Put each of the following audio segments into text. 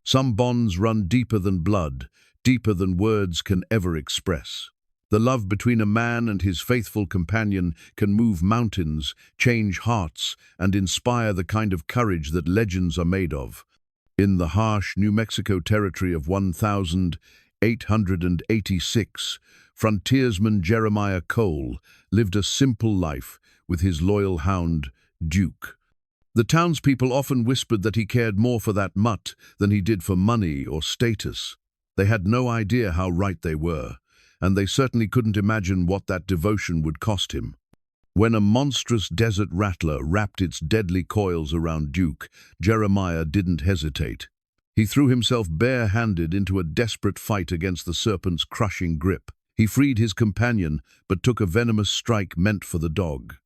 Some bonds run deeper than blood, deeper than words can ever express. The love between a man and his faithful companion can move mountains, change hearts, and inspire the kind of courage that legends are made of. In the harsh New Mexico territory of 1886, frontiersman Jeremiah Cole lived a simple life with his loyal hound, Duke. The townspeople often whispered that he cared more for that mutt than he did for money or status. They had no idea how right they were, and they certainly couldn't imagine what that devotion would cost him. When a monstrous desert rattler wrapped its deadly coils around Duke, Jeremiah didn't hesitate. He threw himself barehanded into a desperate fight against the serpent's crushing grip. He freed his companion, but took a venomous strike meant for the dog.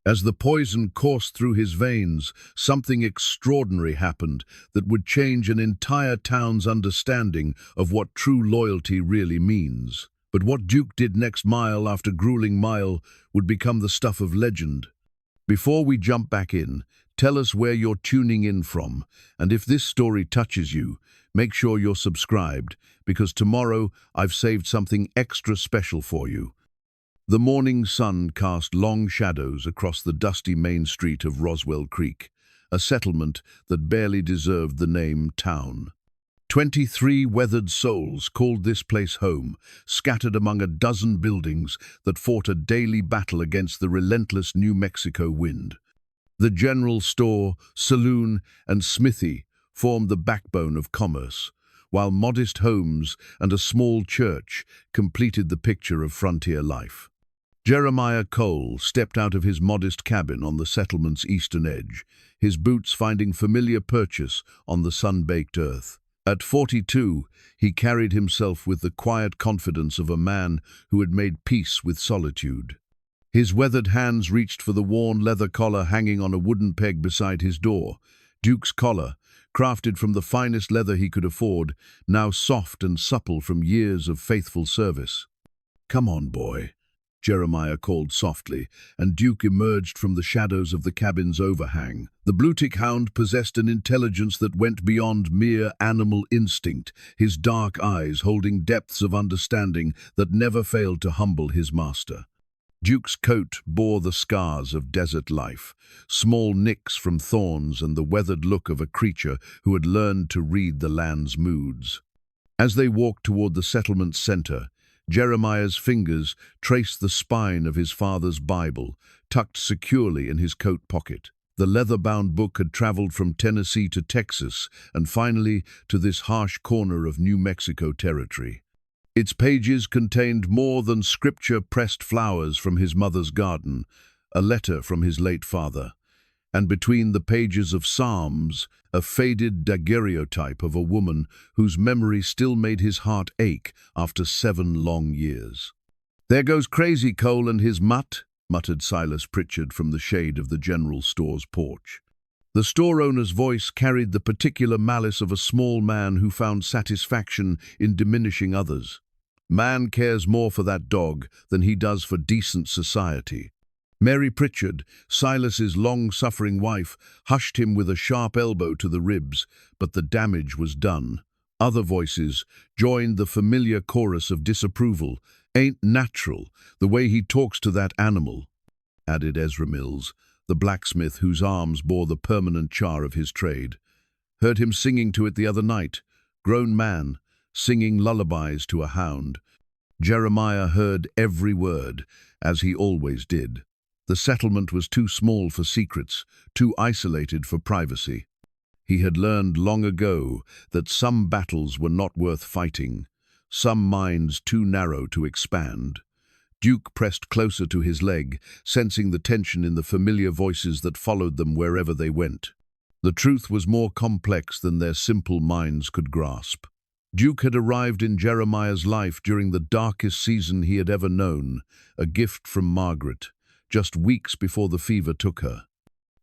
As the poison coursed through his veins, something extraordinary happened that would change an entire town's understanding of what true loyalty really means. But what Duke did next, mile after grueling mile, would become the stuff of legend. Before we jump back in, tell us where you're tuning in from, and if this story touches you, make sure you're subscribed, because tomorrow I've saved something extra special for you. The morning sun cast long shadows across the dusty main street of Roswell Creek, a settlement that barely deserved the name town. 23 weathered souls called this place home, scattered among a dozen buildings that fought a daily battle against the relentless New Mexico wind. The general store, saloon, and smithy formed the backbone of commerce, while modest homes and a small church completed the picture of frontier life. Jeremiah Cole stepped out of his modest cabin on the settlement's eastern edge, his boots finding familiar purchase on the sun-baked earth. At 42, he carried himself with the quiet confidence of a man who had made peace with solitude. His weathered hands reached for the worn leather collar hanging on a wooden peg beside his door. Duke's collar, crafted from the finest leather he could afford, now soft and supple from years of faithful service. "Come on, boy," Jeremiah called softly, and Duke emerged from the shadows of the cabin's overhang. The blue-tick hound possessed an intelligence that went beyond mere animal instinct, his dark eyes holding depths of understanding that never failed to humble his master. Duke's coat bore the scars of desert life, small nicks from thorns and the weathered look of a creature who had learned to read the land's moods. As they walked toward the settlement's center, Jeremiah's fingers traced the spine of his father's Bible, tucked securely in his coat pocket. The leather-bound book had traveled from Tennessee to Texas and finally to this harsh corner of New Mexico territory. Its pages contained more than scripture-pressed flowers from his mother's garden, a letter from his late father, and between the pages of Psalms, a faded daguerreotype of a woman whose memory still made his heart ache after 7 long years. "There goes Crazy Cole and his mutt," muttered Silas Pritchard from the shade of the general store's porch. The store owner's voice carried the particular malice of a small man who found satisfaction in diminishing others. "Man cares more for that dog than he does for decent society." Mary Pritchard, Silas's long-suffering wife, hushed him with a sharp elbow to the ribs, but the damage was done. Other voices joined the familiar chorus of disapproval. "Ain't natural, the way he talks to that animal," added Ezra Mills, the blacksmith whose arms bore the permanent char of his trade. "Heard him singing to it the other night. Grown man, singing lullabies to a hound." Jeremiah heard every word, as he always did. The settlement was too small for secrets, too isolated for privacy. He had learned long ago that some battles were not worth fighting, some minds too narrow to expand. Duke pressed closer to his leg, sensing the tension in the familiar voices that followed them wherever they went. The truth was more complex than their simple minds could grasp. Duke had arrived in Jeremiah's life during the darkest season he had ever known, a gift from Margaret, just weeks before the fever took her.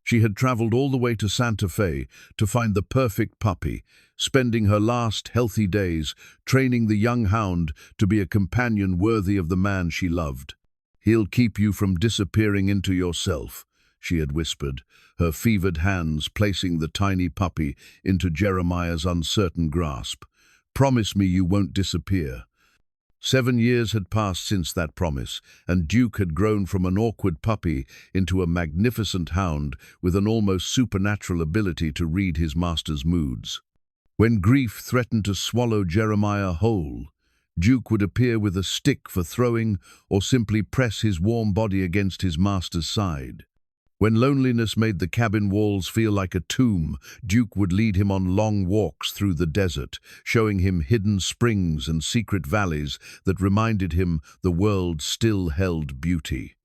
She had traveled all the way to Santa Fe to find the perfect puppy, spending her last healthy days training the young hound to be a companion worthy of the man she loved. "He'll keep you from disappearing into yourself," she had whispered, her fevered hands placing the tiny puppy into Jeremiah's uncertain grasp. "Promise me you won't disappear." 7 years had passed since that promise, and Duke had grown from an awkward puppy into a magnificent hound with an almost supernatural ability to read his master's moods. When grief threatened to swallow Jeremiah whole, Duke would appear with a stick for throwing or simply press his warm body against his master's side. When loneliness made the cabin walls feel like a tomb, Duke would lead him on long walks through the desert, showing him hidden springs and secret valleys that reminded him the world still held beauty.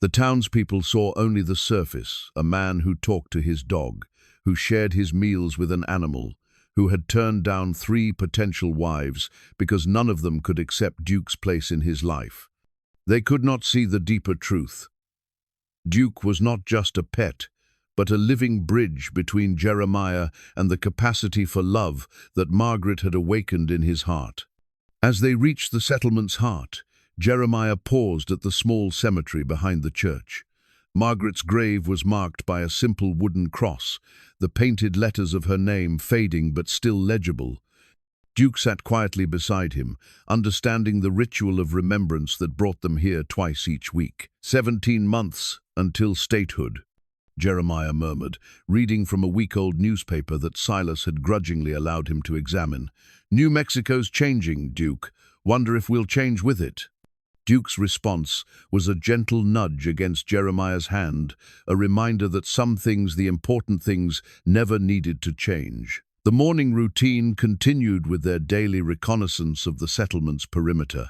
The townspeople saw only the surface, a man who talked to his dog, who shared his meals with an animal, who had turned down 3 potential wives because none of them could accept Duke's place in his life. They could not see the deeper truth. Duke was not just a pet, but a living bridge between Jeremiah and the capacity for love that Margaret had awakened in his heart. As they reached the settlement's heart, Jeremiah paused at the small cemetery behind the church. Margaret's grave was marked by a simple wooden cross, the painted letters of her name fading but still legible. Duke sat quietly beside him, understanding the ritual of remembrance that brought them here twice each week. 17 months until statehood, Jeremiah murmured, reading from a week-old newspaper that Silas had grudgingly allowed him to examine. "New Mexico's changing, Duke. Wonder if we'll change with it." Duke's response was a gentle nudge against Jeremiah's hand, a reminder that some things, the important things, never needed to change. The morning routine continued with their daily reconnaissance of the settlement's perimeter.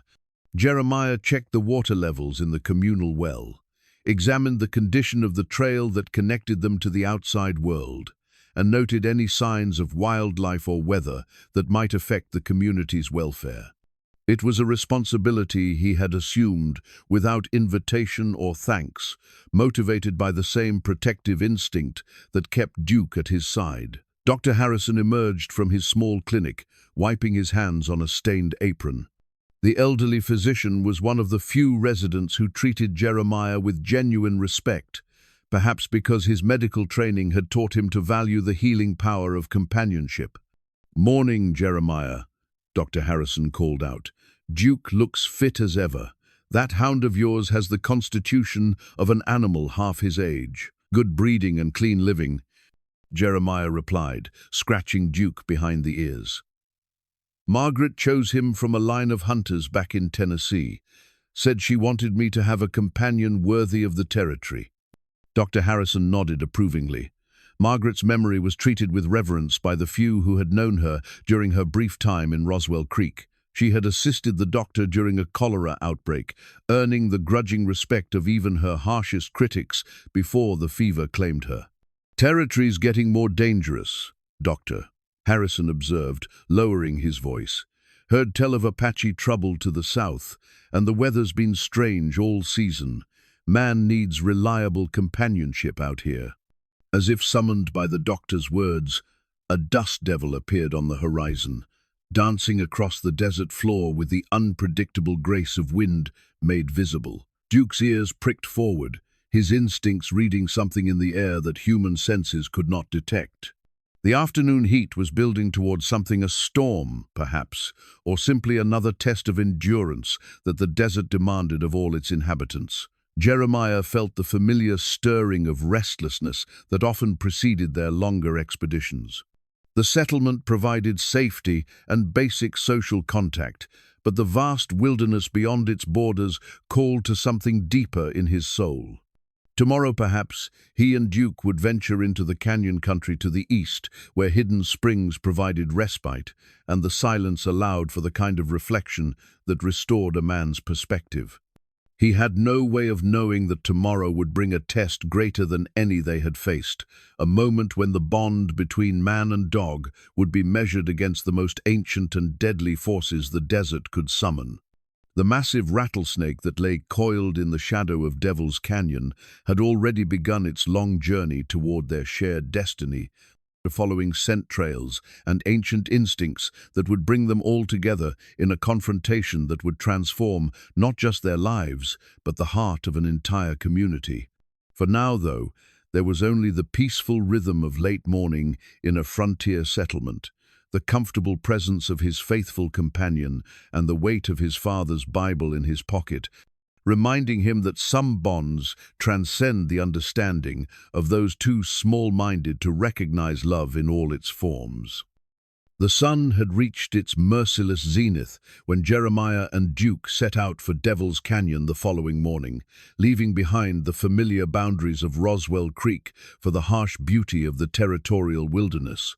Jeremiah checked the water levels in the communal well, examined the condition of the trail that connected them to the outside world, and noted any signs of wildlife or weather that might affect the community's welfare. It was a responsibility he had assumed without invitation or thanks, motivated by the same protective instinct that kept Duke at his side. Dr. Harrison emerged from his small clinic, wiping his hands on a stained apron. The elderly physician was one of the few residents who treated Jeremiah with genuine respect, perhaps because his medical training had taught him to value the healing power of companionship. "Morning, Jeremiah," Dr. Harrison called out. "Duke looks fit as ever. That hound of yours has the constitution of an animal half his age. Good breeding and clean living," Jeremiah replied, scratching Duke behind the ears. "Margaret chose him from a line of hunters back in Tennessee. Said she wanted me to have a companion worthy of the territory." Dr. Harrison nodded approvingly. Margaret's memory was treated with reverence by the few who had known her during her brief time in Roswell Creek. She had assisted the doctor during a cholera outbreak, earning the grudging respect of even her harshest critics before the fever claimed her. "Territory's getting more dangerous, Doctor," Harrison observed, lowering his voice. "Heard tell of Apache trouble to the south, and the weather's been strange all season. Man needs reliable companionship out here." As if summoned by the doctor's words, a dust devil appeared on the horizon, dancing across the desert floor with the unpredictable grace of wind made visible. Duke's ears pricked forward, his instincts reading something in the air that human senses could not detect. The afternoon heat was building towards something, a storm, perhaps, or simply another test of endurance that the desert demanded of all its inhabitants. Jeremiah felt the familiar stirring of restlessness that often preceded their longer expeditions. The settlement provided safety and basic social contact, but the vast wilderness beyond its borders called to something deeper in his soul. Tomorrow, perhaps, he and Duke would venture into the canyon country to the east, where hidden springs provided respite, and the silence allowed for the kind of reflection that restored a man's perspective. He had no way of knowing that tomorrow would bring a test greater than any they had faced, a moment when the bond between man and dog would be measured against the most ancient and deadly forces the desert could summon. The massive rattlesnake that lay coiled in the shadow of Devil's Canyon had already begun its long journey toward their shared destiny, following scent trails and ancient instincts that would bring them all together in a confrontation that would transform not just their lives, but the heart of an entire community. For now, though, There was only the peaceful rhythm of late morning in a frontier settlement, the comfortable presence of his faithful companion, and the weight of his father's Bible in his pocket, reminding him that some bonds transcend the understanding of those too small-minded to recognize love in all its forms. The sun had reached its merciless zenith when Jeremiah and Duke set out for Devil's Canyon the following morning, leaving behind the familiar boundaries of Roswell Creek for the harsh beauty of the territorial wilderness.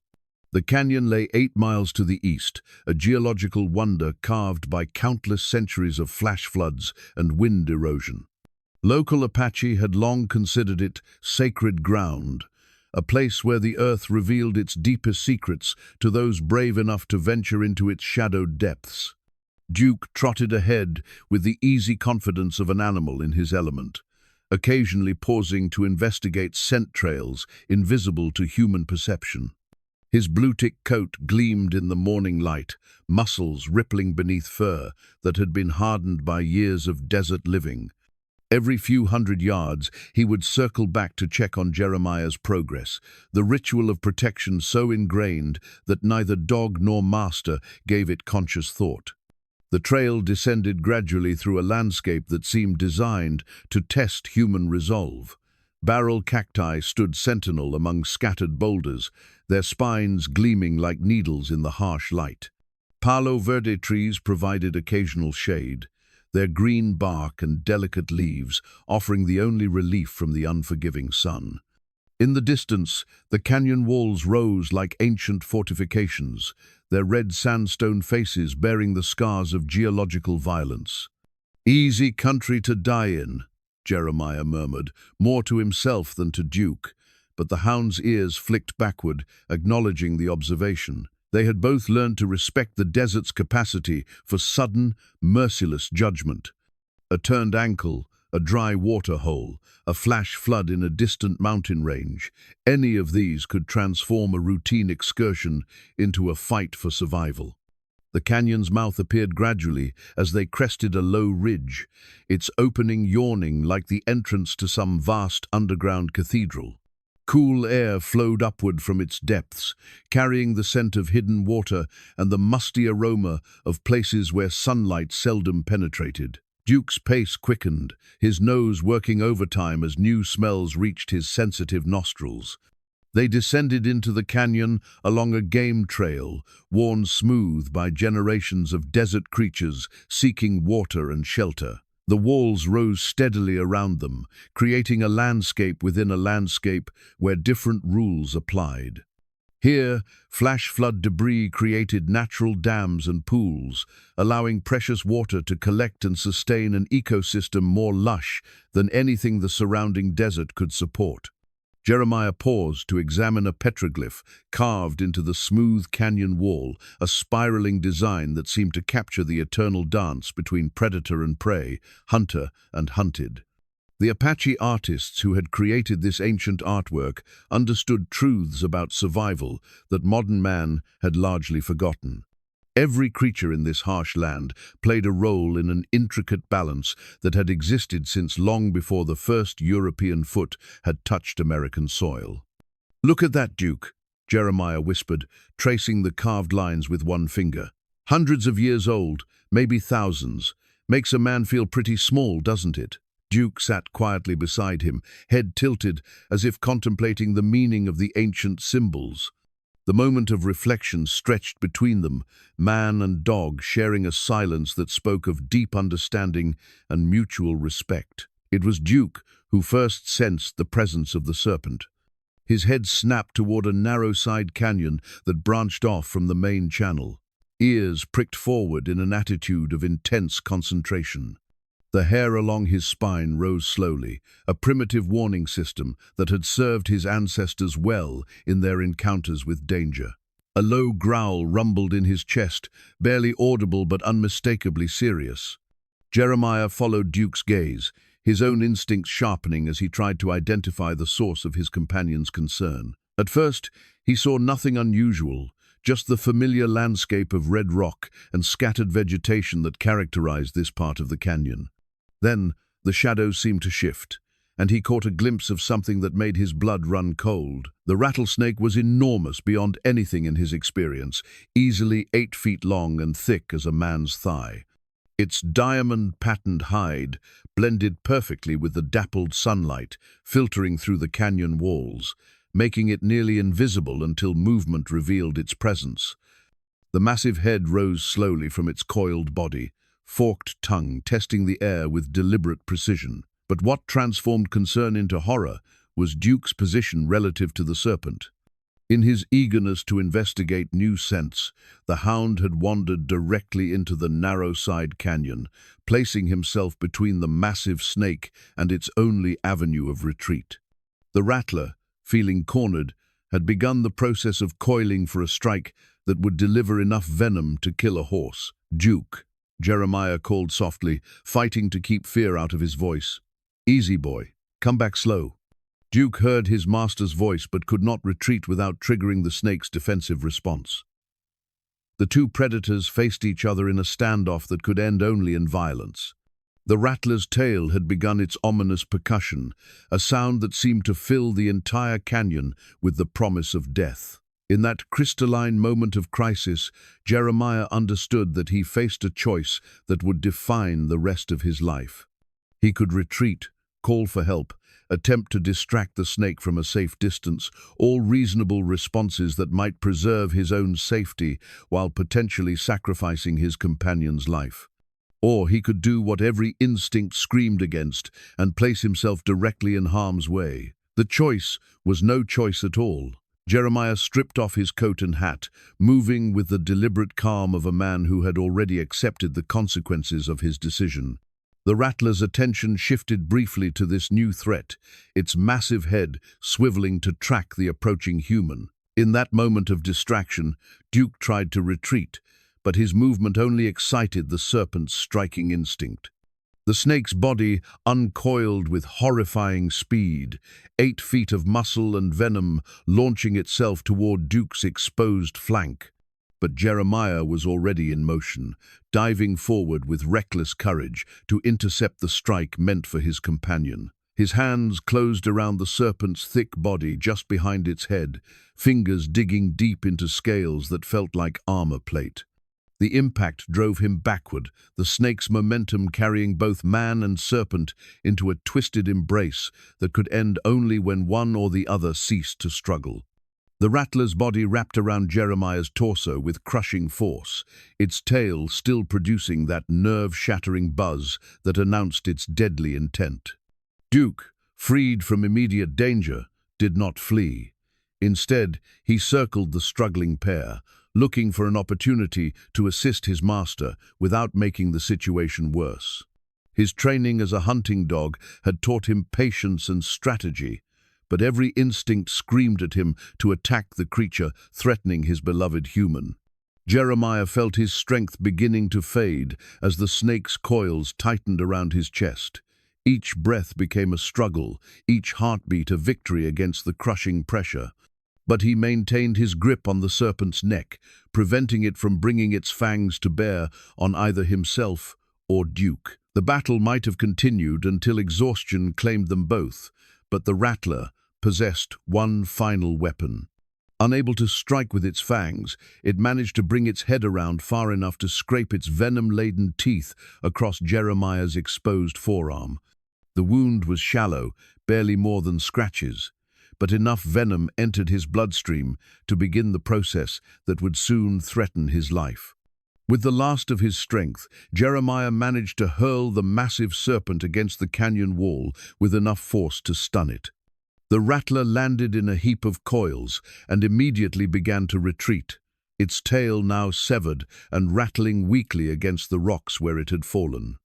The canyon lay 8 miles to the east, a geological wonder carved by countless centuries of flash floods and wind erosion. Local Apache had long considered it sacred ground, a place where the earth revealed its deepest secrets to those brave enough to venture into its shadowed depths. Duke trotted ahead with the easy confidence of an animal in his element, occasionally pausing to investigate scent trails invisible to human perception. His blue-tick coat gleamed in the morning light, muscles rippling beneath fur that had been hardened by years of desert living. Every few hundred yards, he would circle back to check on Jeremiah's progress, the ritual of protection so ingrained that neither dog nor master gave it conscious thought. The trail descended gradually through a landscape that seemed designed to test human resolve. Barrel cacti stood sentinel among scattered boulders, their spines gleaming like needles in the harsh light. Palo verde trees provided occasional shade, their green bark and delicate leaves offering the only relief from the unforgiving sun. In the distance, the canyon walls rose like ancient fortifications, their red sandstone faces bearing the scars of geological violence. "Easy country to die in," Jeremiah murmured, more to himself than to Duke, but the hound's ears flicked backward, acknowledging the observation. They had both learned to respect the desert's capacity for sudden, merciless judgment. A turned ankle, a dry water hole, a flash flood in a distant mountain range, any of these could transform a routine excursion into a fight for survival. The canyon's mouth appeared gradually as they crested a low ridge, its opening yawning like the entrance to some vast underground cathedral. Cool air flowed upward from its depths, carrying the scent of hidden water and the musty aroma of places where sunlight seldom penetrated. Duke's pace quickened, his nose working overtime as new smells reached his sensitive nostrils. They descended into the canyon along a game trail, worn smooth by generations of desert creatures seeking water and shelter. The walls rose steadily around them, creating a landscape within a landscape where different rules applied. Here, flash flood debris created natural dams and pools, allowing precious water to collect and sustain an ecosystem more lush than anything the surrounding desert could support. Jeremiah paused to examine a petroglyph carved into the smooth canyon wall, a spiraling design that seemed to capture the eternal dance between predator and prey, hunter and hunted. The Apache artists who had created this ancient artwork understood truths about survival that modern man had largely forgotten. Every creature in this harsh land played a role in an intricate balance that had existed since long before the first European foot had touched American soil. "Look at that, Duke," Jeremiah whispered, tracing the carved lines with one finger. "Hundreds of years old, maybe thousands. Makes a man feel pretty small, doesn't it?" Duke sat quietly beside him, head tilted as if contemplating the meaning of the ancient symbols. The moment of reflection stretched between them, man and dog sharing a silence that spoke of deep understanding and mutual respect. It was Duke who first sensed the presence of the serpent. His head snapped toward a narrow side canyon that branched off from the main channel. Ears pricked forward in an attitude of intense concentration. The hair along his spine rose slowly, a primitive warning system that had served his ancestors well in their encounters with danger. A low growl rumbled in his chest, barely audible but unmistakably serious. Jeremiah followed Duke's gaze, his own instincts sharpening as he tried to identify the source of his companion's concern. At first, he saw nothing unusual, just the familiar landscape of red rock and scattered vegetation that characterized this part of the canyon. Then, the shadows seemed to shift. and he caught a glimpse of something that made his blood run cold. The rattlesnake was enormous beyond anything in his experience, easily 8 feet long and thick as a man's thigh. Its diamond-patterned hide blended perfectly with the dappled sunlight filtering through the canyon walls, making it nearly invisible until movement revealed its presence. The massive head rose slowly from its coiled body, forked tongue testing the air with deliberate precision. But what transformed concern into horror was Duke's position relative to the serpent. In his eagerness to investigate new scents, the hound had wandered directly into the narrow side canyon, placing himself between the massive snake and its only avenue of retreat. The rattler, feeling cornered, had begun the process of coiling for a strike that would deliver enough venom to kill a horse. "Duke," Jeremiah called softly, fighting to keep fear out of his voice. "Easy, boy. Come back slow." Duke heard his master's voice but could not retreat without triggering the snake's defensive response. The two predators faced each other in a standoff that could end only in violence. The rattler's tail had begun its ominous percussion, a sound that seemed to fill the entire canyon with the promise of death. In that crystalline moment of crisis, Jeremiah understood that he faced a choice that would define the rest of his life. He could retreat, call for help, attempt to distract the snake from a safe distance, all reasonable responses that might preserve his own safety while potentially sacrificing his companion's life. Or he could do what every instinct screamed against and place himself directly in harm's way. The choice was no choice at all. Jeremiah stripped off his coat and hat, moving with the deliberate calm of a man who had already accepted the consequences of his decision. The rattler's attention shifted briefly to this new threat, its massive head swiveling to track the approaching human. In that moment of distraction, Duke tried to retreat, but his movement only excited the serpent's striking instinct. The snake's body uncoiled with horrifying speed, 8 feet of muscle and venom launching itself toward Duke's exposed flank. But Jeremiah was already in motion, diving forward with reckless courage to intercept the strike meant for his companion. His hands closed around the serpent's thick body just behind its head, fingers digging deep into scales that felt like armor plate. The impact drove him backward, the snake's momentum carrying both man and serpent into a twisted embrace that could end only when one or the other ceased to struggle. The rattler's body wrapped around Jeremiah's torso with crushing force, its tail still producing that nerve-shattering buzz that announced its deadly intent. Duke, freed from immediate danger, did not flee. Instead, he circled the struggling pair, looking for an opportunity to assist his master without making the situation worse. His training as a hunting dog had taught him patience and strategy, but every instinct screamed at him to attack the creature threatening his beloved human. Jeremiah felt his strength beginning to fade as the snake's coils tightened around his chest. Each breath became a struggle, each heartbeat a victory against the crushing pressure. But he maintained his grip on the serpent's neck, preventing it from bringing its fangs to bear on either himself or Duke. The battle might have continued until exhaustion claimed them both, but the rattler possessed one final weapon. Unable to strike with its fangs, it managed to bring its head around far enough to scrape its venom-laden teeth across Jeremiah's exposed forearm. The wound was shallow, barely more than scratches, but enough venom entered his bloodstream to begin the process that would soon threaten his life. With the last of his strength, Jeremiah managed to hurl the massive serpent against the canyon wall with enough force to stun it. The rattler landed in a heap of coils and immediately began to retreat, its tail now severed and rattling weakly against the rocks where it had fallen.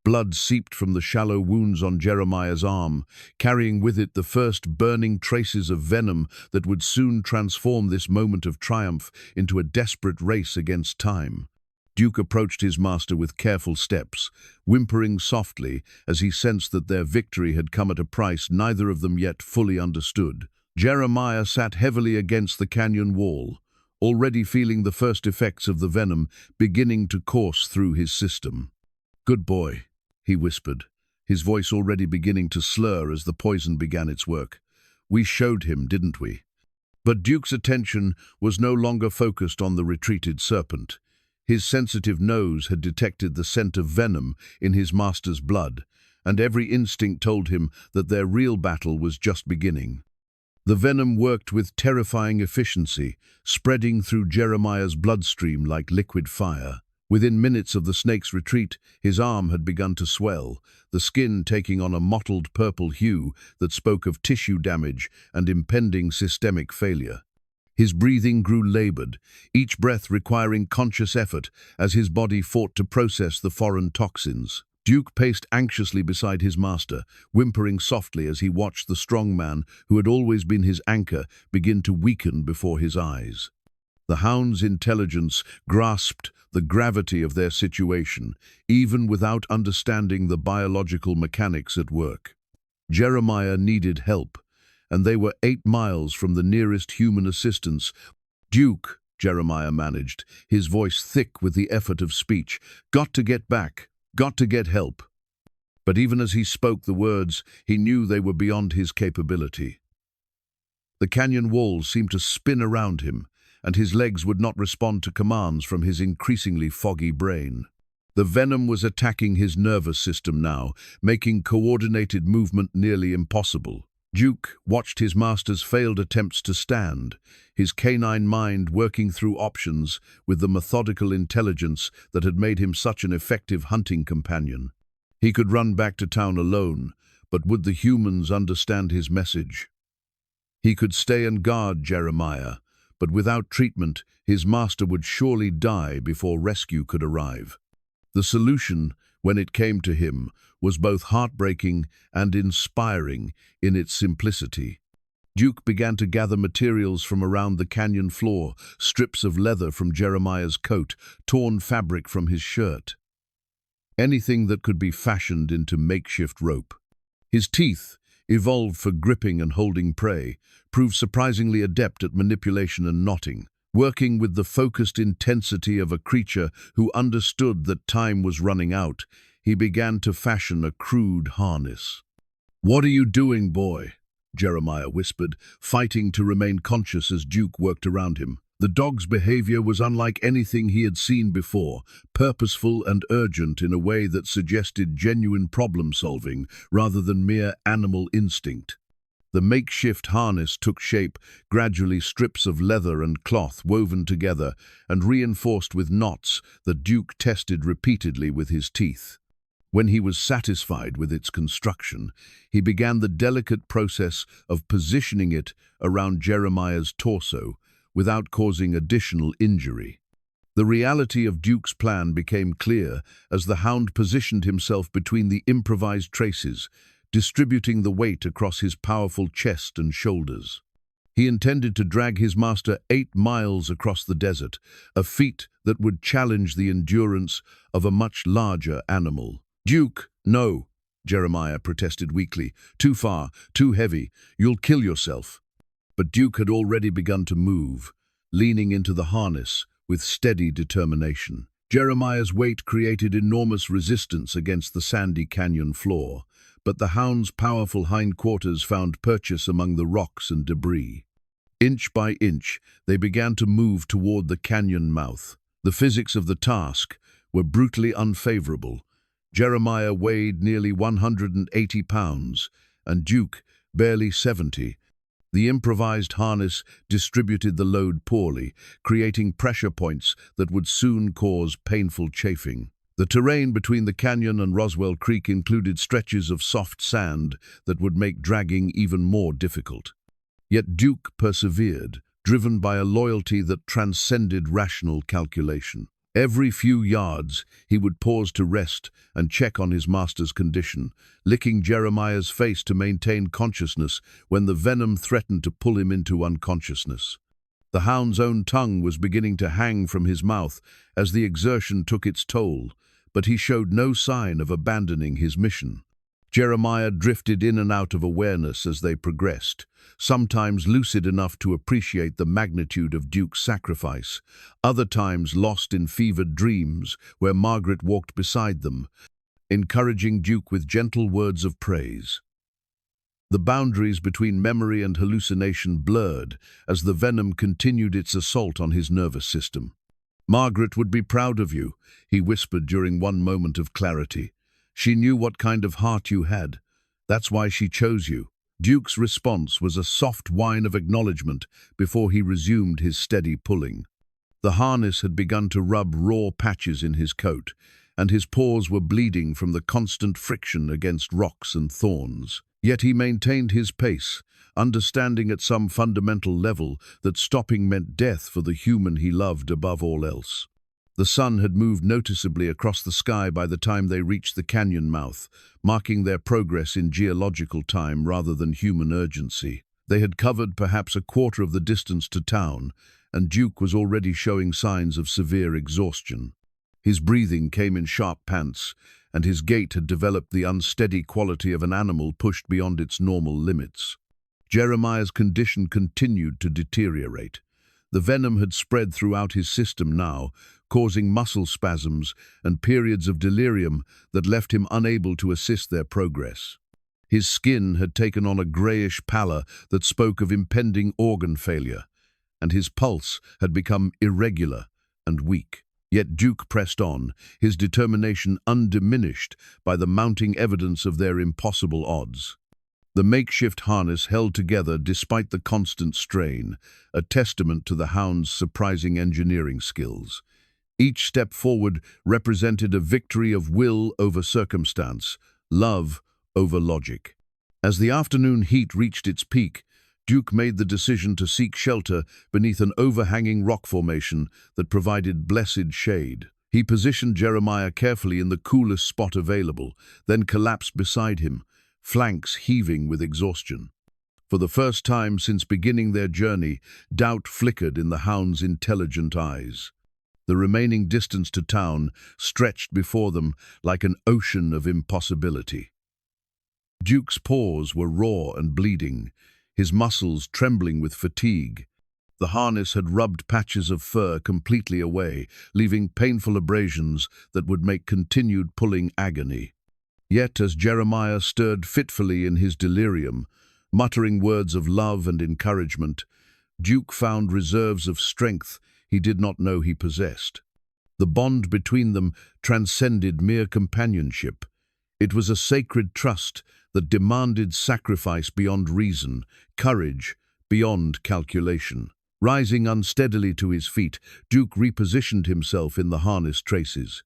Blood seeped from the shallow wounds on Jeremiah's arm, carrying with it the first burning traces of venom that would soon transform this moment of triumph into a desperate race against time. Duke approached his master with careful steps, whimpering softly as he sensed that their victory had come at a price neither of them yet fully understood. Jeremiah sat heavily against the canyon wall, already feeling the first effects of the venom beginning to course through his system. "Good boy," he whispered, his voice already beginning to slur as the poison began its work. "We showed him, didn't we?" But Duke's attention was no longer focused on the retreated serpent. His sensitive nose had detected the scent of venom in his master's blood, and every instinct told him that their real battle was just beginning. The venom worked with terrifying efficiency, spreading through Jeremiah's bloodstream like liquid fire. Within minutes of the snake's retreat, his arm had begun to swell, the skin taking on a mottled purple hue that spoke of tissue damage and impending systemic failure. His breathing grew labored, each breath requiring conscious effort as his body fought to process the foreign toxins. Duke paced anxiously beside his master, whimpering softly as he watched the strong man who had always been his anchor begin to weaken before his eyes. The hound's intelligence grasped the gravity of their situation, even without understanding the biological mechanics at work. Jeremiah needed help, and they were 8 miles from the nearest human assistance. "Duke," Jeremiah managed, his voice thick with the effort of speech, "got to get back. Got to get help." But even as he spoke the words, he knew they were beyond his capability. The canyon walls seemed to spin around him, and his legs would not respond to commands from his increasingly foggy brain. The venom was attacking his nervous system now, making coordinated movement nearly impossible. Duke watched his master's failed attempts to stand, his canine mind working through options with the methodical intelligence that had made him such an effective hunting companion. He could run back to town alone, but would the humans understand his message? He could stay and guard Jeremiah, but without treatment, his master would surely die before rescue could arrive. The solution, when it came to him, was both heartbreaking and inspiring in its simplicity. Duke began to gather materials from around the canyon floor, strips of leather from Jeremiah's coat, torn fabric from his shirt. Anything that could be fashioned into makeshift rope. His teeth, evolved for gripping and holding prey, proved surprisingly adept at manipulation and knotting, working with the focused intensity of a creature who understood that time was running out. He began to fashion a crude harness. "What are you doing, boy?" Jeremiah whispered, fighting to remain conscious as Duke worked around him. The dog's behavior was unlike anything he had seen before, purposeful and urgent in a way that suggested genuine problem-solving rather than mere animal instinct. The makeshift harness took shape, gradually strips of leather and cloth woven together and reinforced with knots that Duke tested repeatedly with his teeth. When he was satisfied with its construction, he began the delicate process of positioning it around Jeremiah's torso without causing additional injury. The reality of Duke's plan became clear as the hound positioned himself between the improvised traces, distributing the weight across his powerful chest and shoulders. He intended to drag his master 8 miles across the desert, a feat that would challenge the endurance of a much larger animal. "Duke, no," Jeremiah protested weakly. "Too far, too heavy. You'll kill yourself." But Duke had already begun to move, leaning into the harness with steady determination. Jeremiah's weight created enormous resistance against the sandy canyon floor, but the hound's powerful hindquarters found purchase among the rocks and debris. Inch by inch, they began to move toward the canyon mouth. The physics of the task were brutally unfavorable. Jeremiah weighed nearly 180 pounds, and Duke barely 70. The improvised harness distributed the load poorly, creating pressure points that would soon cause painful chafing. The terrain between the canyon and Roswell Creek included stretches of soft sand that would make dragging even more difficult. Yet Duke persevered, driven by a loyalty that transcended rational calculation. Every few yards, he would pause to rest and check on his master's condition, licking Jeremiah's face to maintain consciousness when the venom threatened to pull him into unconsciousness. The hound's own tongue was beginning to hang from his mouth as the exertion took its toll, but he showed no sign of abandoning his mission. Jeremiah drifted in and out of awareness as they progressed, sometimes lucid enough to appreciate the magnitude of Duke's sacrifice, other times lost in fevered dreams where Margaret walked beside them. encouraging Duke with gentle words of praise. The boundaries between memory and hallucination blurred as the venom continued its assault on his nervous system. "Margaret would be proud of you," he whispered during one moment of clarity. "She knew what kind of heart you had. That's why she chose you." Duke's response was a soft whine of acknowledgement before he resumed his steady pulling. The harness had begun to rub raw patches in his coat, and his paws were bleeding from the constant friction against rocks and thorns. Yet he maintained his pace, understanding at some fundamental level that stopping meant death for the human he loved above all else. The sun had moved noticeably across the sky by the time they reached the canyon mouth, marking their progress in geological time rather than human urgency. They had covered perhaps a quarter of the distance to town, and Duke was already showing signs of severe exhaustion. His breathing came in sharp pants, and his gait had developed the unsteady quality of an animal pushed beyond its normal limits. Jeremiah's condition continued to deteriorate. The venom had spread throughout his system now, causing muscle spasms and periods of delirium that left him unable to assist their progress. His skin had taken on a grayish pallor that spoke of impending organ failure, and his pulse had become irregular and weak. Yet Duke pressed on, his determination undiminished by the mounting evidence of their impossible odds. The makeshift harness held together despite the constant strain, a testament to the hound's surprising engineering skills. Each step forward represented a victory of will over circumstance, love over logic. As the afternoon heat reached its peak, Duke made the decision to seek shelter beneath an overhanging rock formation that provided blessed shade. He positioned Jeremiah carefully in the coolest spot available, then collapsed beside him, flanks heaving with exhaustion. For the first time since beginning their journey, doubt flickered in the hound's intelligent eyes. The remaining distance to town stretched before them like an ocean of impossibility. Duke's paws were raw and bleeding, his muscles trembling with fatigue. The harness had rubbed patches of fur completely away, leaving painful abrasions that would make continued pulling agony. Yet as Jeremiah stirred fitfully in his delirium, muttering words of love and encouragement, Duke found reserves of strength he did not know he possessed. The bond between them transcended mere companionship. It was a sacred trust that demanded sacrifice beyond reason, courage beyond calculation. Rising unsteadily to his feet, Duke repositioned himself in the harness traces.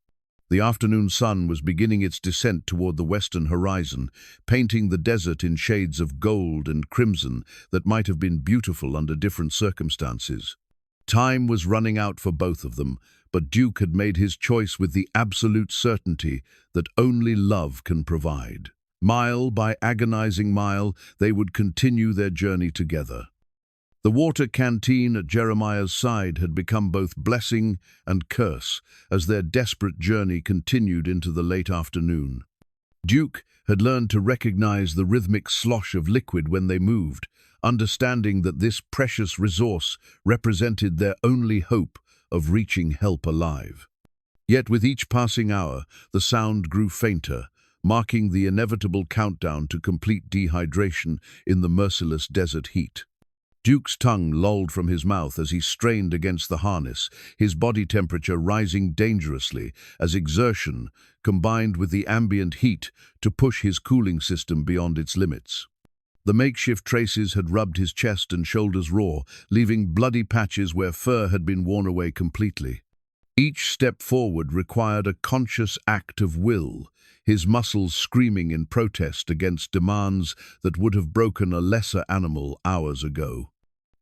The afternoon sun was beginning its descent toward the western horizon, painting the desert in shades of gold and crimson that might have been beautiful under different circumstances. Time was running out for both of them, but Duke had made his choice with the absolute certainty that only love can provide. Mile by agonizing mile, they would continue their journey together. The water canteen at Jeremiah's side had become both blessing and curse as their desperate journey continued into the late afternoon. Duke had learned to recognize the rhythmic slosh of liquid when they moved, understanding that this precious resource represented their only hope of reaching help alive. Yet with each passing hour, the sound grew fainter, marking the inevitable countdown to complete dehydration in the merciless desert heat. Duke's tongue lolled from his mouth as he strained against the harness, his body temperature rising dangerously as exertion combined with the ambient heat to push his cooling system beyond its limits. The makeshift traces had rubbed his chest and shoulders raw, leaving bloody patches where fur had been worn away completely. Each step forward required a conscious act of will, his muscles screaming in protest against demands that would have broken a lesser animal hours ago.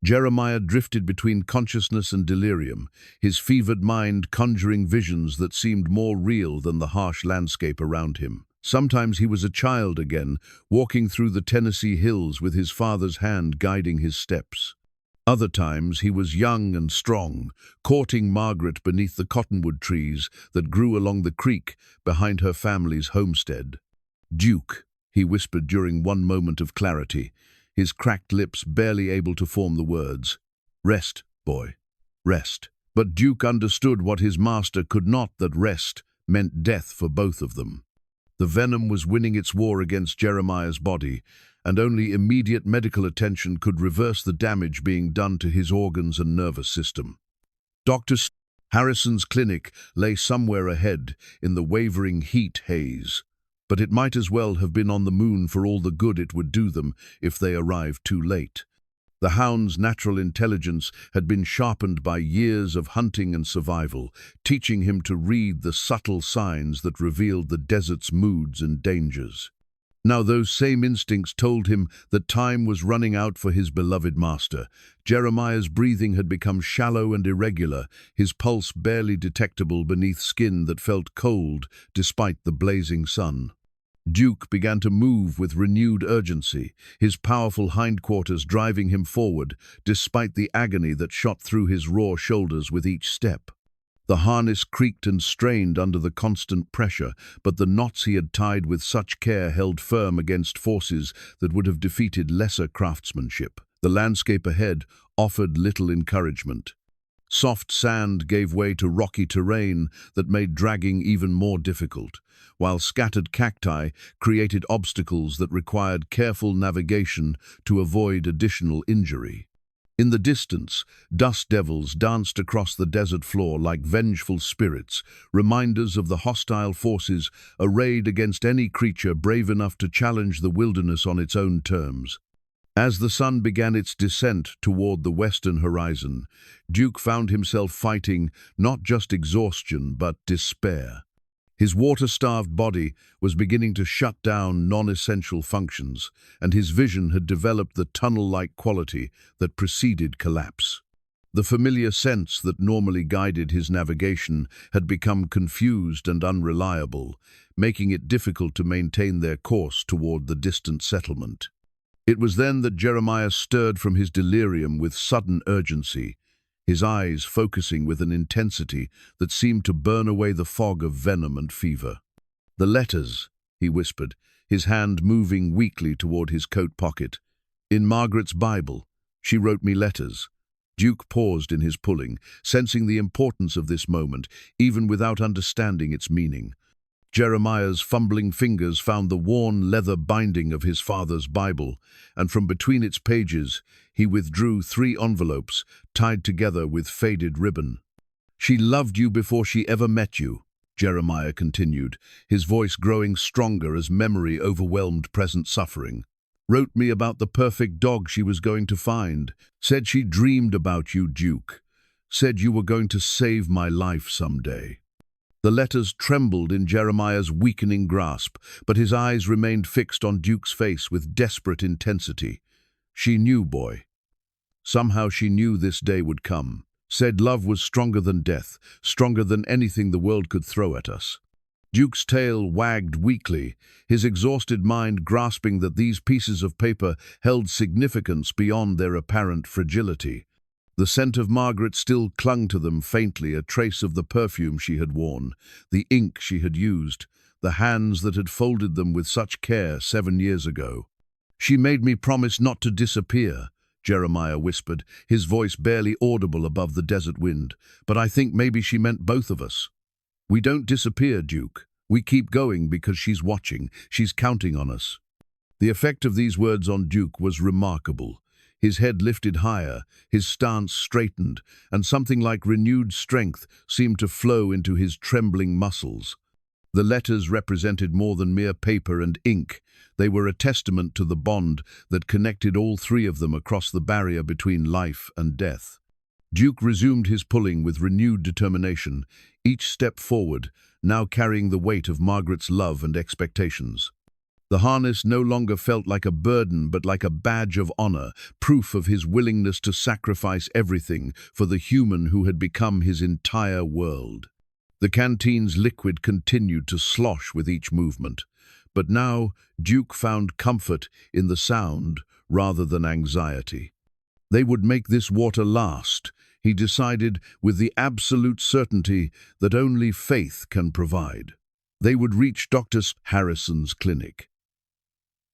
Jeremiah drifted between consciousness and delirium, his fevered mind conjuring visions that seemed more real than the harsh landscape around him. Sometimes he was a child again, walking through the Tennessee hills with his father's hand guiding his steps. Other times he was young and strong, courting Margaret beneath the cottonwood trees that grew along the creek behind her family's homestead. "Duke," he whispered during one moment of clarity, his cracked lips barely able to form the words. "Rest, boy, rest." But Duke understood what his master could not, that rest meant death for both of them. The venom was winning its war against Jeremiah's body, and only immediate medical attention could reverse the damage being done to his organs and nervous system. Dr. Harrison's clinic lay somewhere ahead in the wavering heat haze, but it might as well have been on the moon for all the good it would do them if they arrived too late. The hound's natural intelligence had been sharpened by years of hunting and survival, teaching him to read the subtle signs that revealed the desert's moods and dangers. Now those same instincts told him that time was running out for his beloved master. Jeremiah's breathing had become shallow and irregular, his pulse barely detectable beneath skin that felt cold despite the blazing sun. Duke began to move with renewed urgency, his powerful hindquarters driving him forward, despite the agony that shot through his raw shoulders with each step. The harness creaked and strained under the constant pressure, but the knots he had tied with such care held firm against forces that would have defeated lesser craftsmanship. The landscape ahead offered little encouragement. Soft sand gave way to rocky terrain that made dragging even more difficult, while scattered cacti created obstacles that required careful navigation to avoid additional injury. In the distance, dust devils danced across the desert floor like vengeful spirits, reminders of the hostile forces arrayed against any creature brave enough to challenge the wilderness on its own terms. As the sun began its descent toward the western horizon, Duke found himself fighting not just exhaustion but despair. His water-starved body was beginning to shut down non-essential functions, and his vision had developed the tunnel-like quality that preceded collapse. The familiar sense that normally guided his navigation had become confused and unreliable, making it difficult to maintain their course toward the distant settlement. It was then that Jeremiah stirred from his delirium with sudden urgency, his eyes focusing with an intensity that seemed to burn away the fog of venom and fever. "The letters," he whispered, his hand moving weakly toward his coat pocket. "In Margaret's Bible, she wrote me letters." Duke paused in his pulling, sensing the importance of this moment, even without understanding its meaning. Jeremiah's fumbling fingers found the worn leather binding of his father's Bible, and from between its pages he withdrew 3 envelopes tied together with faded ribbon. "She loved you before she ever met you," Jeremiah continued, his voice growing stronger as memory overwhelmed present suffering. "Wrote me about the perfect dog she was going to find. Said she dreamed about you, Duke. Said you were going to save my life someday." The letters trembled in Jeremiah's weakening grasp, but his eyes remained fixed on Duke's face with desperate intensity. She knew, boy. Somehow she knew this day would come. Said love was stronger than death, stronger than anything the world could throw at us. Duke's tail wagged weakly, his exhausted mind grasping that these pieces of paper held significance beyond their apparent fragility. The scent of Margaret still clung to them faintly, a trace of the perfume she had worn, the ink she had used, the hands that had folded them with such care 7 years ago. "She made me promise not to disappear," Jeremiah whispered, his voice barely audible above the desert wind. "But I think maybe she meant both of us. We don't disappear, Duke. We keep going because she's watching, she's counting on us." The effect of these words on Duke was remarkable. His head lifted higher, his stance straightened, and something like renewed strength seemed to flow into his trembling muscles. The letters represented more than mere paper and ink. They were a testament to the bond that connected all 3 of them across the barrier between life and death. Duke resumed his pulling with renewed determination, each step forward, now carrying the weight of Margaret's love and expectations. The harness no longer felt like a burden but like a badge of honor, proof of his willingness to sacrifice everything for the human who had become his entire world. The canteen's liquid continued to slosh with each movement, but now Duke found comfort in the sound rather than anxiety. They would make this water last, he decided with the absolute certainty that only faith can provide. They would reach Dr. Harrison's clinic,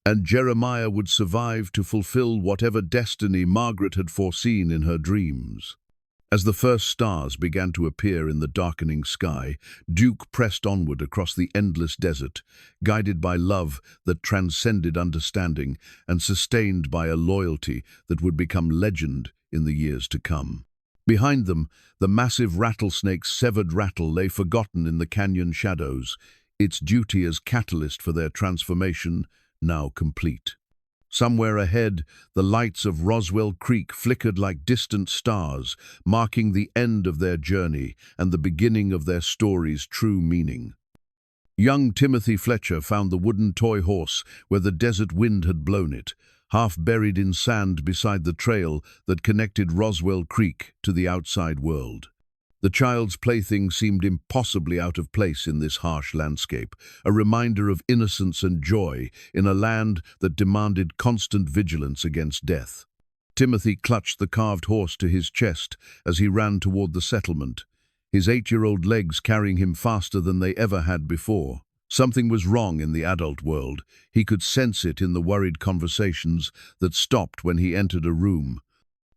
and Jeremiah would survive to fulfill whatever destiny Margaret had foreseen in her dreams. As the first stars began to appear in the darkening sky, Duke pressed onward across the endless desert, guided by love that transcended understanding and sustained by a loyalty that would become legend in the years to come. Behind them, the massive rattlesnake's severed rattle lay forgotten in the canyon shadows, its duty as catalyst for their transformation now complete. Somewhere ahead, the lights of Roswell Creek flickered like distant stars, marking the end of their journey and the beginning of their story's true meaning. Young Timothy Fletcher found the wooden toy horse where the desert wind had blown it, half buried in sand beside the trail that connected Roswell Creek to the outside world. The child's plaything seemed impossibly out of place in this harsh landscape, a reminder of innocence and joy in a land that demanded constant vigilance against death. Timothy clutched the carved horse to his chest as he ran toward the settlement, his 8-year-old legs carrying him faster than they ever had before. Something was wrong in the adult world. He could sense it in the worried conversations that stopped when he entered a room,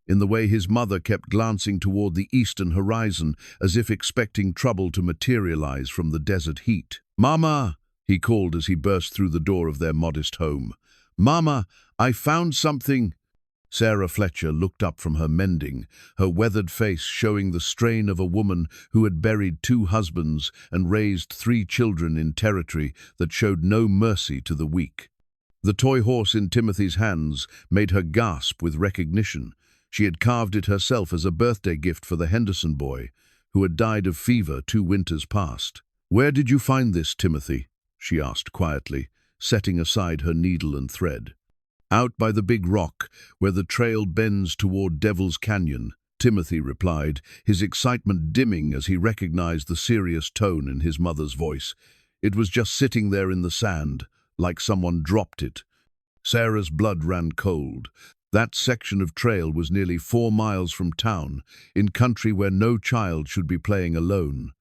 in the way his mother kept glancing toward the eastern horizon as if expecting trouble to materialize from the desert heat. "Mama!" he called as he burst through the door of their modest home. "Mama, I found something!" Sarah Fletcher looked up from her mending, her weathered face showing the strain of a woman who had buried 2 husbands and raised 3 children in territory that showed no mercy to the weak. The toy horse in Timothy's hands made her gasp with recognition. She had carved it herself as a birthday gift for the Henderson boy, who had died of fever 2 winters past. "Where did you find this, Timothy?" she asked quietly, setting aside her needle and thread. "Out by the big rock, where the trail bends toward Devil's Canyon," Timothy replied, his excitement dimming as he recognized the serious tone in his mother's voice. "It was just sitting there in the sand, like someone dropped it." Sarah's blood ran cold. That section of trail was nearly 4 miles from town, in country where no child should be playing alone.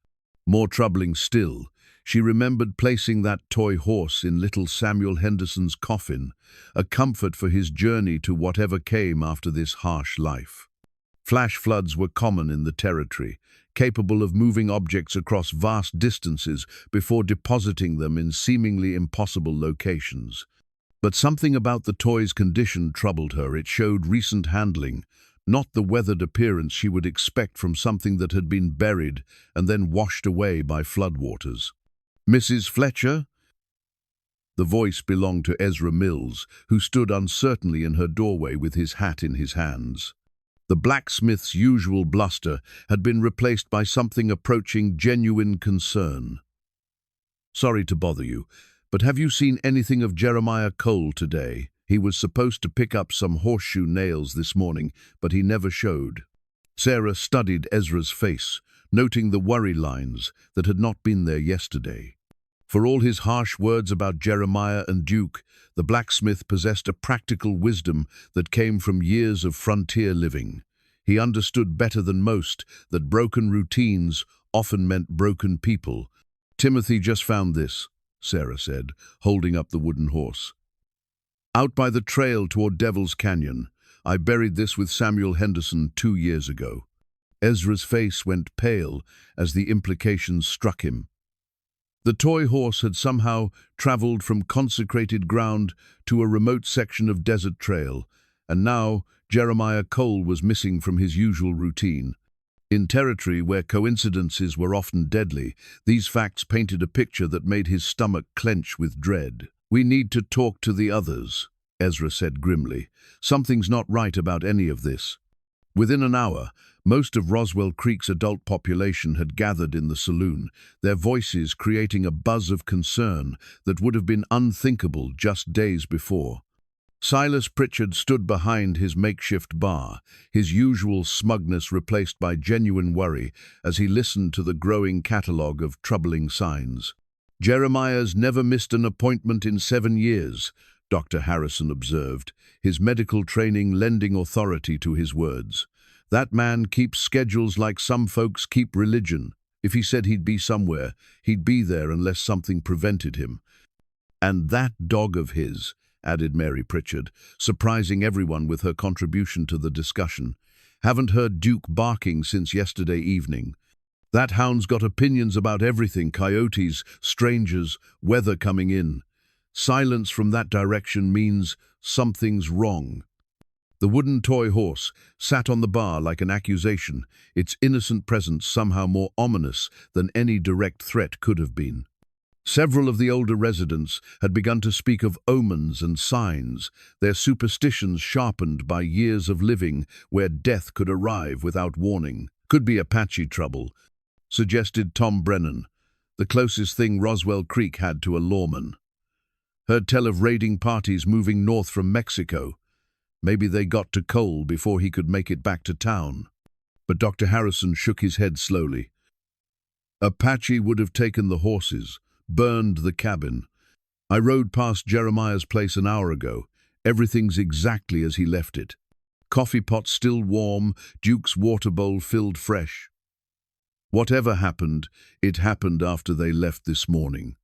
More troubling still, she remembered placing that toy horse in little Samuel Henderson's coffin, a comfort for his journey to whatever came after this harsh life. Flash floods were common in the territory, capable of moving objects across vast distances before depositing them in seemingly impossible locations. But something about the toy's condition troubled her. It showed recent handling, not the weathered appearance she would expect from something that had been buried and then washed away by floodwaters. "Mrs. Fletcher?" The voice belonged to Ezra Mills, who stood uncertainly in her doorway with his hat in his hands. The blacksmith's usual bluster had been replaced by something approaching genuine concern. "Sorry to bother you, but have you seen anything of Jeremiah Cole today? He was supposed to pick up some horseshoe nails this morning, but he never showed." Sarah studied Ezra's face, noting the worry lines that had not been there yesterday. For all his harsh words about Jeremiah and Duke, the blacksmith possessed a practical wisdom that came from years of frontier living. He understood better than most that broken routines often meant broken people. "Timothy just found this," Sarah said, holding up the wooden horse. "Out by the trail toward Devil's Canyon. I buried this with Samuel Henderson 2 years ago." Ezra's face went pale as the implications struck him. The toy horse had somehow traveled from consecrated ground to a remote section of desert trail, and now Jeremiah Cole was missing from his usual routine. In territory where coincidences were often deadly, these facts painted a picture that made his stomach clench with dread. "We need to talk to the others," Ezra said grimly. "Something's not right about any of this." Within an hour, most of Roswell Creek's adult population had gathered in the saloon, their voices creating a buzz of concern that would have been unthinkable just days before. Silas Pritchard stood behind his makeshift bar, his usual smugness replaced by genuine worry as he listened to the growing catalogue of troubling signs. "Jeremiah's never missed an appointment in 7 years, Dr. Harrison observed, his medical training lending authority to his words. "That man keeps schedules like some folks keep religion. If he said he'd be somewhere, he'd be there unless something prevented him." "And that dog of his," added Mary Pritchard, surprising everyone with her contribution to the discussion. Haven't heard Duke barking since yesterday evening. That hound's got opinions about everything: coyotes, strangers, weather coming in. Silence from that direction means something's wrong. The wooden toy horse sat on the bar like an accusation, its innocent presence somehow more ominous than any direct threat could have been. Several of the older residents had begun to speak of omens and signs, their superstitions sharpened by years of living where death could arrive without warning. Could be Apache trouble, suggested Tom Brennan, the closest thing Roswell Creek had to a lawman. Heard tell of raiding parties moving north from Mexico. Maybe they got to Cole before he could make it back to town. But Dr. Harrison shook his head slowly. Apache would have taken the horses, burned the cabin. I rode past Jeremiah's place an hour ago. Everything's exactly as he left it. Coffee pot still warm, Duke's water bowl filled fresh. Whatever happened, it happened after they left this morning.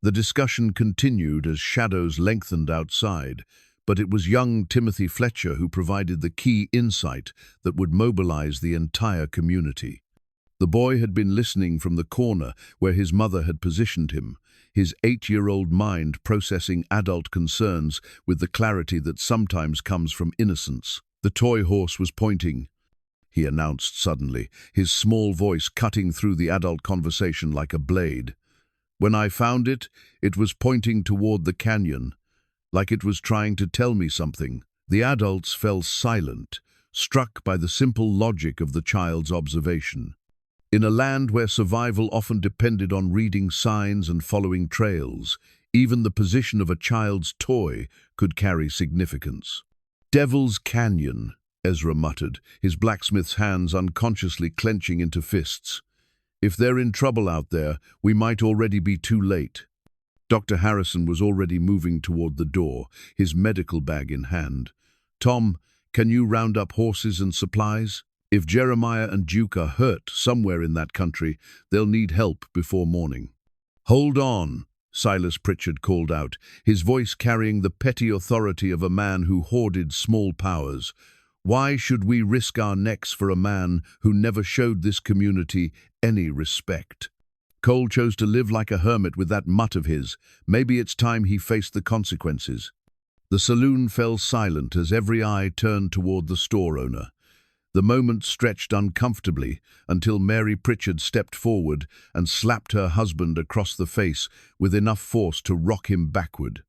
The discussion continued as shadows lengthened outside, but it was young Timothy Fletcher who provided the key insight that would mobilize the entire community. The boy had been listening from the corner where his mother had positioned him, his 8-year-old mind processing adult concerns with the clarity that sometimes comes from innocence. The toy horse was pointing, he announced suddenly, his small voice cutting through the adult conversation like a blade. When I found it, it was pointing toward the canyon, like it was trying to tell me something. The adults fell silent, struck by the simple logic of the child's observation. In a land where survival often depended on reading signs and following trails, even the position of a child's toy could carry significance. "Devil's Canyon," Ezra muttered, his blacksmith's hands unconsciously clenching into fists. "If they're in trouble out there, we might already be too late." Dr. Harrison was already moving toward the door, his medical bag in hand. "Tom, can you round up horses and supplies? If Jeremiah and Duke are hurt somewhere in that country, they'll need help before morning." "Hold on," Silas Pritchard called out, his voice carrying the petty authority of a man who hoarded small powers. "Why should we risk our necks for a man who never showed this community any respect? Cole chose to live like a hermit with that mutt of his. Maybe it's time he faced the consequences." The saloon fell silent as every eye turned toward the store owner. The moment stretched uncomfortably until Mary Pritchard stepped forward and slapped her husband across the face with enough force to rock him backward.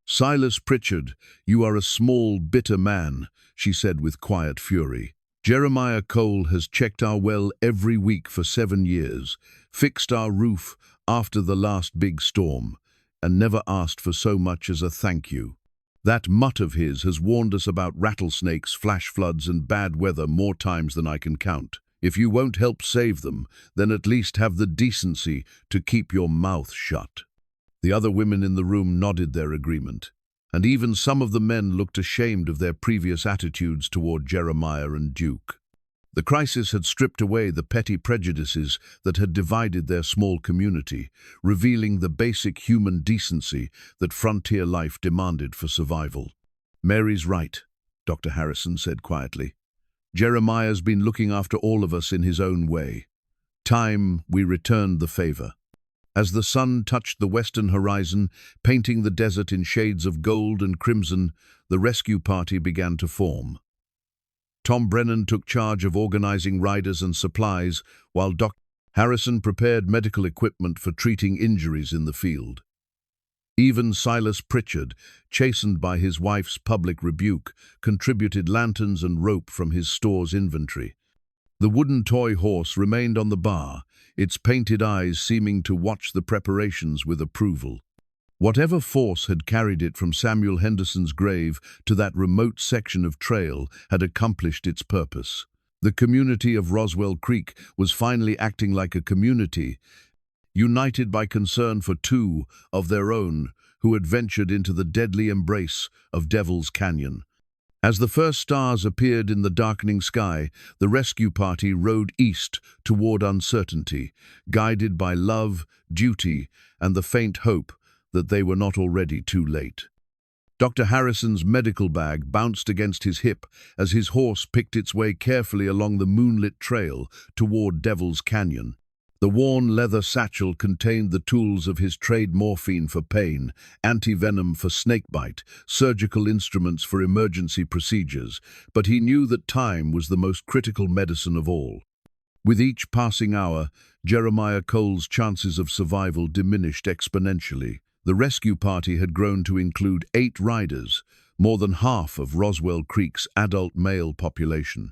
"Silas Pritchard, you are a small, bitter man," she said with quiet fury. "Jeremiah Cole has checked our well every week for 7 years, fixed our roof after the last big storm, and never asked for so much as a thank you. That mutt of his has warned us about rattlesnakes, flash floods, and bad weather more times than I can count. If you won't help save them, then at least have the decency to keep your mouth shut." The other women in the room nodded their agreement, and even some of the men looked ashamed of their previous attitudes toward Jeremiah and Duke. The crisis had stripped away the petty prejudices that had divided their small community, revealing the basic human decency that frontier life demanded for survival. "Mary's right," Dr. Harrison said quietly. "Jeremiah's been looking after all of us in his own way. Time we returned the favor." As the sun touched the western horizon, painting the desert in shades of gold and crimson, the rescue party began to form. Tom Brennan took charge of organizing riders and supplies, while Dr. Harrison prepared medical equipment for treating injuries in the field. Even Silas Pritchard, chastened by his wife's public rebuke, contributed lanterns and rope from his store's inventory. The wooden toy horse remained on the bar, its painted eyes seeming to watch the preparations with approval. Whatever force had carried it from Samuel Henderson's grave to that remote section of trail had accomplished its purpose. The community of Roswell Creek was finally acting like a community, united by concern for two of their own who had ventured into the deadly embrace of Devil's Canyon. As the first stars appeared in the darkening sky, the rescue party rode east toward uncertainty, guided by love, duty, and the faint hope that they were not already too late. Dr. Harrison's medical bag bounced against his hip as his horse picked its way carefully along the moonlit trail toward Devil's Canyon. The worn leather satchel contained the tools of his trade: morphine for pain, anti-venom for snakebite, surgical instruments for emergency procedures, but he knew that time was the most critical medicine of all. With each passing hour, Jeremiah Coles' chances of survival diminished exponentially. The rescue party had grown to include 8 riders, more than half of Roswell Creek's adult male population.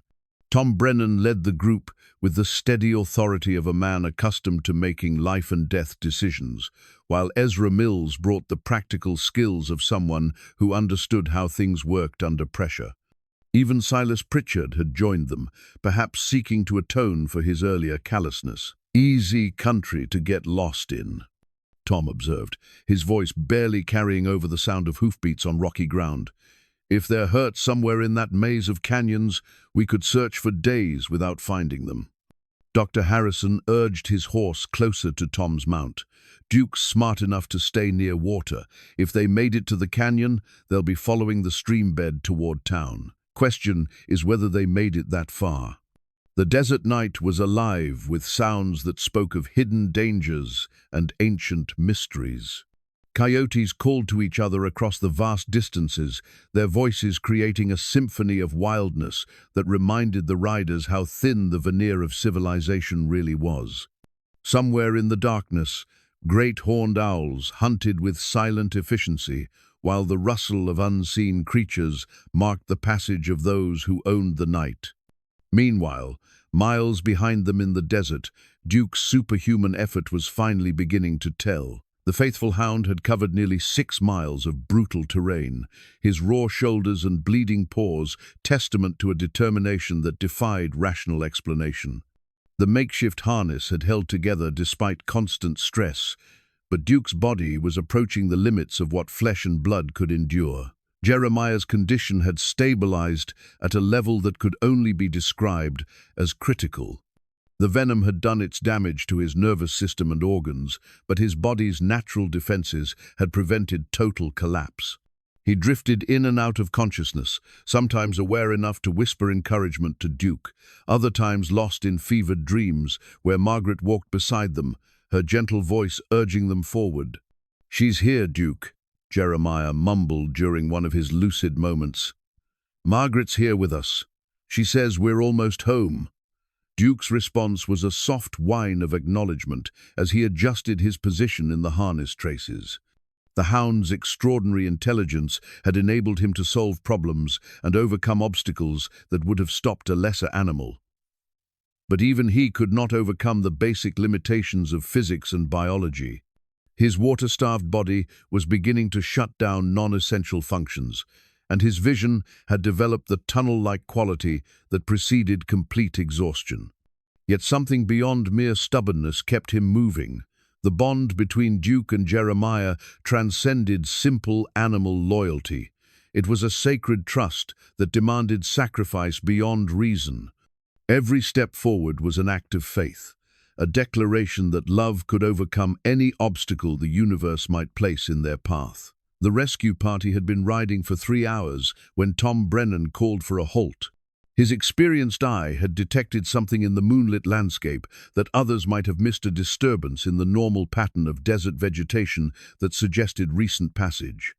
Tom Brennan led the group with the steady authority of a man accustomed to making life-and-death decisions, while Ezra Mills brought the practical skills of someone who understood how things worked under pressure. Even Silas Pritchard had joined them, perhaps seeking to atone for his earlier callousness. "Easy country to get lost in," Tom observed, his voice barely carrying over the sound of hoofbeats on rocky ground. "If they're hurt somewhere in that maze of canyons, we could search for days without finding them." Dr. Harrison urged his horse closer to Tom's mount. "Duke's smart enough to stay near water. If they made it to the canyon, they'll be following the stream bed toward town. Question is whether they made it that far." The desert night was alive with sounds that spoke of hidden dangers and ancient mysteries. Coyotes called to each other across the vast distances, their voices creating a symphony of wildness that reminded the riders how thin the veneer of civilization really was. Somewhere in the darkness, great horned owls hunted with silent efficiency, while the rustle of unseen creatures marked the passage of those who owned the night. Meanwhile, miles behind them in the desert, Duke's superhuman effort was finally beginning to tell. The faithful hound had covered nearly 6 miles of brutal terrain, his raw shoulders and bleeding paws testament to a determination that defied rational explanation. The makeshift harness had held together despite constant stress, but Duke's body was approaching the limits of what flesh and blood could endure. Jeremiah's condition had stabilized at a level that could only be described as critical. The venom had done its damage to his nervous system and organs, but his body's natural defenses had prevented total collapse. He drifted in and out of consciousness, sometimes aware enough to whisper encouragement to Duke, other times lost in fevered dreams where Margaret walked beside them, her gentle voice urging them forward. "She's here, Duke," Jeremiah mumbled during one of his lucid moments. "Margaret's here with us. She says we're almost home." Duke's response was a soft whine of acknowledgement as he adjusted his position in the harness traces. The hound's extraordinary intelligence had enabled him to solve problems and overcome obstacles that would have stopped a lesser animal. But even he could not overcome the basic limitations of physics and biology. His water-starved body was beginning to shut down non-essential functions, and his vision had developed the tunnel-like quality that preceded complete exhaustion. Yet something beyond mere stubbornness kept him moving. The bond between Duke and Jeremiah transcended simple animal loyalty. It was a sacred trust that demanded sacrifice beyond reason. Every step forward was an act of faith, a declaration that love could overcome any obstacle the universe might place in their path. The rescue party had been riding for 3 hours when Tom Brennan called for a halt. His experienced eye had detected something in the moonlit landscape that others might have missed: a disturbance in the normal pattern of desert vegetation that suggested recent passage.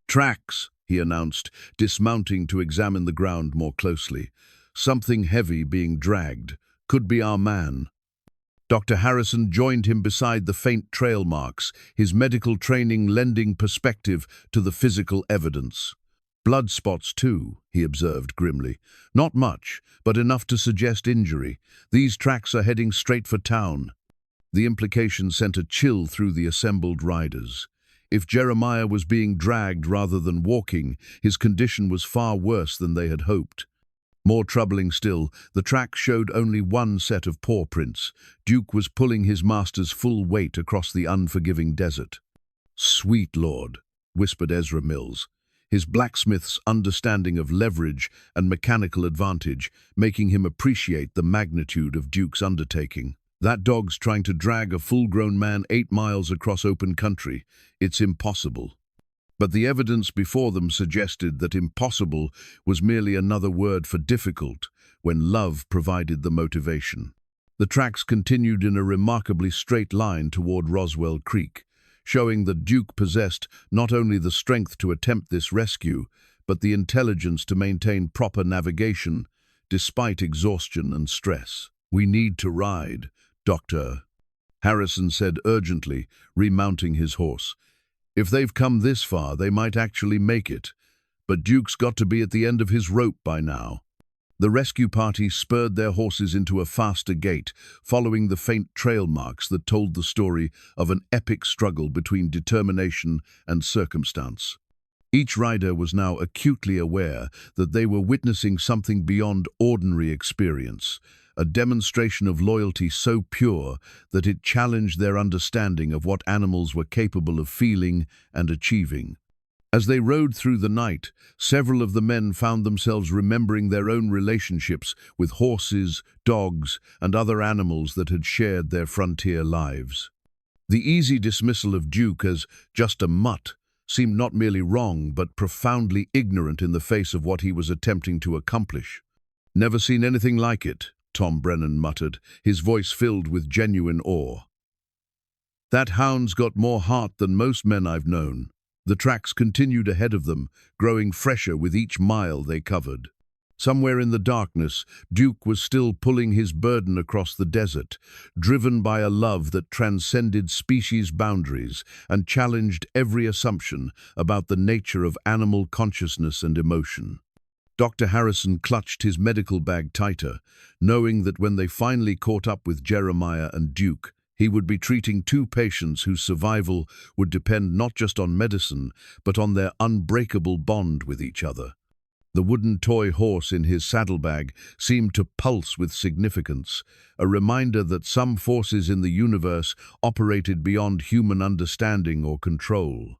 "Tracks," he announced, dismounting to examine the ground more closely. "Something heavy being dragged. Could be our man." Dr. Harrison joined him beside the faint trail marks, his medical training lending perspective to the physical evidence. "Blood spots too," he observed grimly. "Not much, but enough to suggest injury. These tracks are heading straight for town." The implication sent a chill through the assembled riders. If Jeremiah was being dragged rather than walking, his condition was far worse than they had hoped. More troubling still, the track showed only one set of paw prints. Duke was pulling his master's full weight across the unforgiving desert. "Sweet Lord," whispered Ezra Mills, his blacksmith's understanding of leverage and mechanical advantage making him appreciate the magnitude of Duke's undertaking. "That dog's trying to drag a full-grown man 8 miles across open country. It's impossible." But the evidence before them suggested that impossible was merely another word for difficult when love provided the motivation. The tracks continued in a remarkably straight line toward Roswell Creek, showing that Duke possessed not only the strength to attempt this rescue, but the intelligence to maintain proper navigation despite exhaustion and stress. "We need to ride, Doctor," Harrison said urgently, remounting his horse. "If they've come this far, they might actually make it, but Duke's got to be at the end of his rope by now." The rescue party spurred their horses into a faster gait, following the faint trail marks that told the story of an epic struggle between determination and circumstance. Each rider was now acutely aware that they were witnessing something beyond ordinary experience, a demonstration of loyalty so pure that it challenged their understanding of what animals were capable of feeling and achieving. As they rode through the night, several of the men found themselves remembering their own relationships with horses, dogs, and other animals that had shared their frontier lives. The easy dismissal of Duke as just a mutt seemed not merely wrong, but profoundly ignorant in the face of what he was attempting to accomplish. "Never seen anything like it," Tom Brennan muttered, his voice filled with genuine awe. "That hound's got more heart than most men I've known." The tracks continued ahead of them, growing fresher with each mile they covered. Somewhere in the darkness, Duke was still pulling his burden across the desert, driven by a love that transcended species boundaries and challenged every assumption about the nature of animal consciousness and emotion. Dr. Harrison clutched his medical bag tighter, knowing that when they finally caught up with Jeremiah and Duke, he would be treating two patients whose survival would depend not just on medicine, but on their unbreakable bond with each other. The wooden toy horse in his saddlebag seemed to pulse with significance, a reminder that some forces in the universe operated beyond human understanding or control.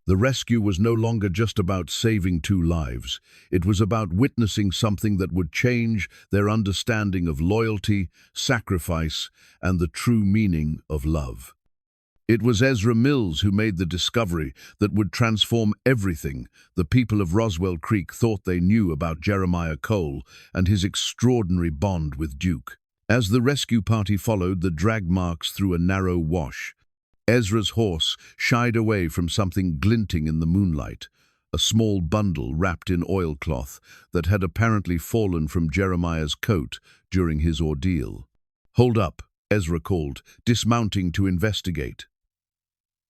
The rescue was no longer just about saving two lives. It was about witnessing something that would change their understanding of loyalty, sacrifice, and the true meaning of love. It was Ezra Mills who made the discovery that would transform everything the people of Roswell Creek thought they knew about Jeremiah Cole and his extraordinary bond with Duke. As the rescue party followed the drag marks through a narrow wash, Ezra's horse shied away from something glinting in the moonlight, a small bundle wrapped in oilcloth that had apparently fallen from Jeremiah's coat during his ordeal. "Hold up," Ezra called, dismounting to investigate.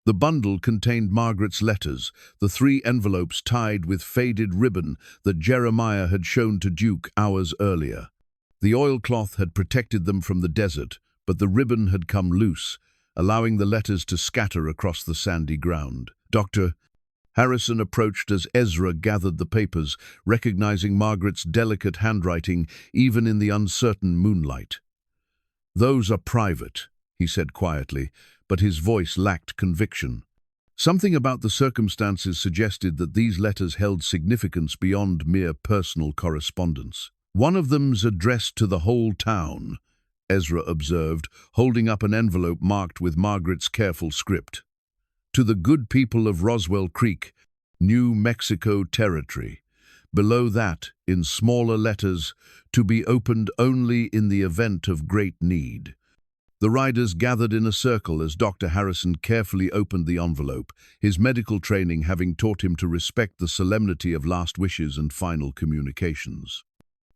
The bundle contained Margaret's letters, the 3 envelopes tied with faded ribbon that Jeremiah had shown to Duke hours earlier. The oilcloth had protected them from the desert, but the ribbon had come loose, allowing the letters to scatter across the sandy ground. "Doctor," Harrison approached as Ezra gathered the papers, recognizing Margaret's delicate handwriting even in the uncertain moonlight. "Those are private," he said quietly, but his voice lacked conviction. Something about the circumstances suggested that these letters held significance beyond mere personal correspondence. "One of them's addressed to the whole town," Ezra observed, holding up an envelope marked with Margaret's careful script. "To the good people of Roswell Creek, New Mexico Territory." Below that, in smaller letters, "To be opened only in the event of great need." The riders gathered in a circle as Dr. Harrison carefully opened the envelope, his medical training having taught him to respect the solemnity of last wishes and final communications.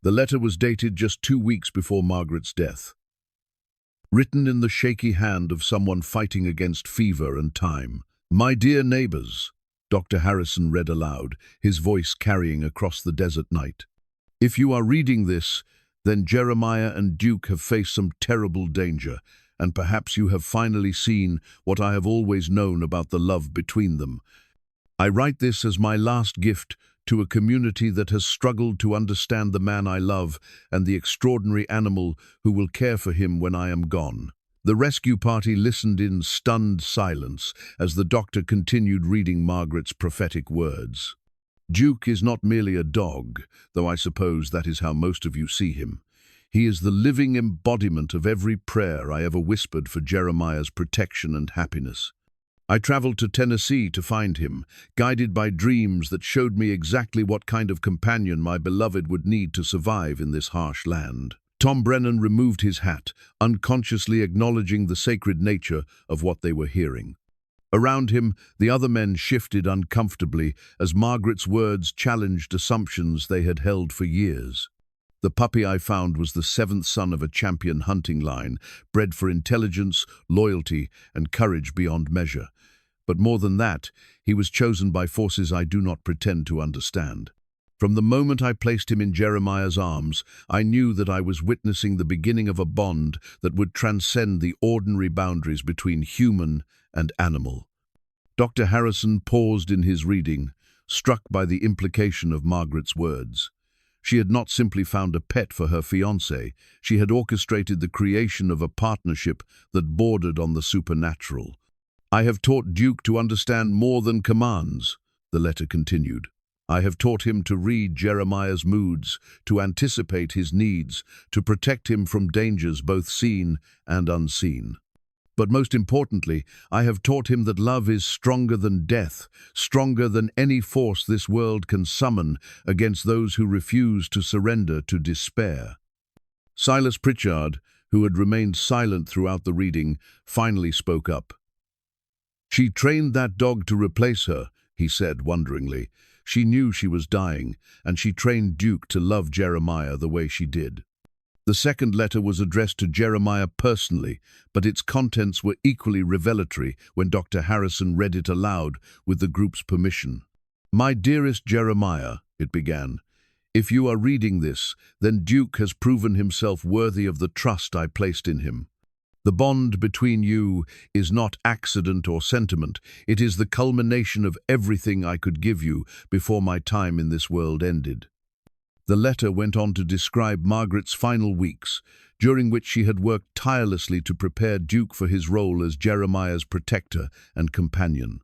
The letter was dated just 2 weeks before Margaret's death. Written in the shaky hand of someone fighting against fever and time. "My dear neighbors," Dr. Harrison read aloud, his voice carrying across the desert night. "If you are reading this, then Jeremiah and Duke have faced some terrible danger, and perhaps you have finally seen what I have always known about the love between them. I write this as my last gift to a community that has struggled to understand the man I love and the extraordinary animal who will care for him when I am gone." The rescue party listened in stunned silence as the doctor continued reading Margaret's prophetic words. "Duke is not merely a dog, though I suppose that is how most of you see him. He is the living embodiment of every prayer I ever whispered for Jeremiah's protection and happiness. I traveled to Tennessee to find him, guided by dreams that showed me exactly what kind of companion my beloved would need to survive in this harsh land. Tom Brennan removed his hat, unconsciously acknowledging the sacred nature of what they were hearing. Around him, the other men shifted uncomfortably as Margaret's words challenged assumptions they had held for years. The puppy I found was the seventh son of a champion hunting line, bred for intelligence, loyalty, and courage beyond measure. But more than that, he was chosen by forces I do not pretend to understand. From the moment I placed him in Jeremiah's arms, I knew that I was witnessing the beginning of a bond that would transcend the ordinary boundaries between human and animal. Dr. Harrison paused in his reading, struck by the implication of Margaret's words. She had not simply found a pet for her fiancé, she had orchestrated the creation of a partnership that bordered on the supernatural. "I have taught Duke to understand more than commands," the letter continued. "I have taught him to read Jeremiah's moods, to anticipate his needs, to protect him from dangers both seen and unseen. But most importantly, I have taught him that love is stronger than death, stronger than any force this world can summon against those who refuse to surrender to despair." Silas Pritchard, who had remained silent throughout the reading, finally spoke up. "She trained that dog to replace her," he said wonderingly. "She knew she was dying, and she trained Duke to love Jeremiah the way she did." The second letter was addressed to Jeremiah personally, but its contents were equally revelatory when Dr. Harrison read it aloud with the group's permission. "My dearest Jeremiah," it began, "if you are reading this, then Duke has proven himself worthy of the trust I placed in him. The bond between you is not accident or sentiment. It is the culmination of everything I could give you before my time in this world ended." The letter went on to describe Margaret's final weeks, during which she had worked tirelessly to prepare Duke for his role as Jeremiah's protector and companion.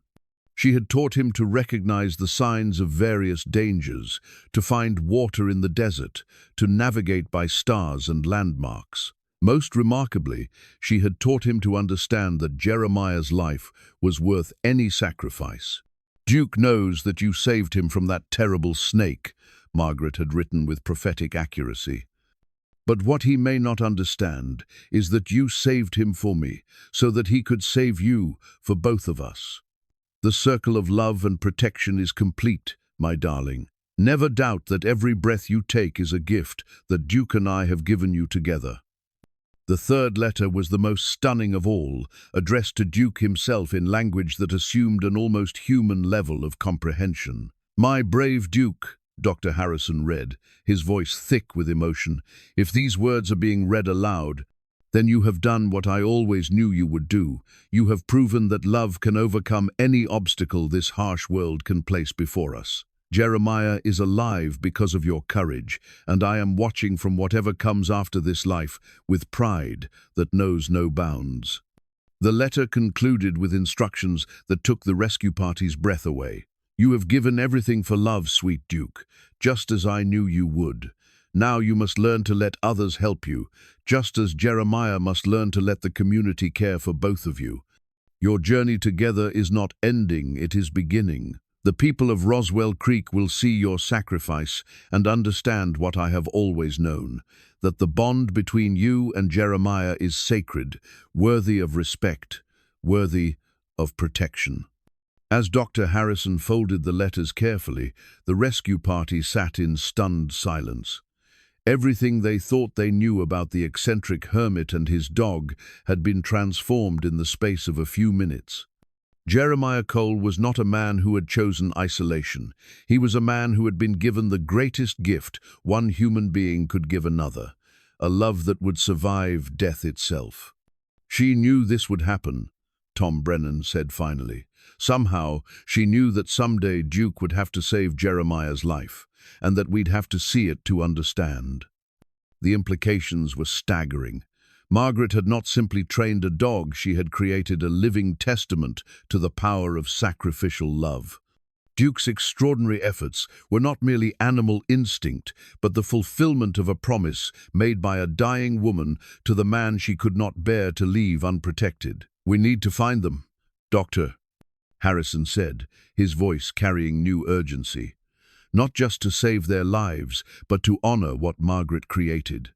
She had taught him to recognize the signs of various dangers, to find water in the desert, to navigate by stars and landmarks. Most remarkably, she had taught him to understand that Jeremiah's life was worth any sacrifice. "Duke knows that you saved him from that terrible snake," Margaret had written with prophetic accuracy. "But what he may not understand is that you saved him for me, so that he could save you for both of us. The circle of love and protection is complete, my darling. Never doubt that every breath you take is a gift that Duke and I have given you together." The third letter was the most stunning of all, addressed to Duke himself in language that assumed an almost human level of comprehension. "My brave Duke," Dr. Harrison read, his voice thick with emotion, "if these words are being read aloud, then you have done what I always knew you would do. You have proven that love can overcome any obstacle this harsh world can place before us. Jeremiah is alive because of your courage, and I am watching from whatever comes after this life with pride that knows no bounds." The letter concluded with instructions that took the rescue party's breath away. "You have given everything for love, sweet Duke, just as I knew you would. Now you must learn to let others help you, just as Jeremiah must learn to let the community care for both of you. Your journey together is not ending, it is beginning. The people of Roswell Creek will see your sacrifice and understand what I have always known, that the bond between you and Jeremiah is sacred, worthy of respect, worthy of protection." As Dr. Harrison folded the letters carefully, the rescue party sat in stunned silence. Everything they thought they knew about the eccentric hermit and his dog had been transformed in the space of a few minutes. Jeremiah Cole was not a man who had chosen isolation. He was a man who had been given the greatest gift one human being could give another, a love that would survive death itself. "She knew this would happen," Tom Brennan said finally. "Somehow, she knew that someday Duke would have to save Jeremiah's life, and that we'd have to see it to understand." The implications were staggering. Margaret had not simply trained a dog, she had created a living testament to the power of sacrificial love. Duke's extraordinary efforts were not merely animal instinct, but the fulfillment of a promise made by a dying woman to the man she could not bear to leave unprotected. "We need to find them, Doctor," Harrison said, his voice carrying new urgency. Not just to save their lives, but to honor what Margaret created.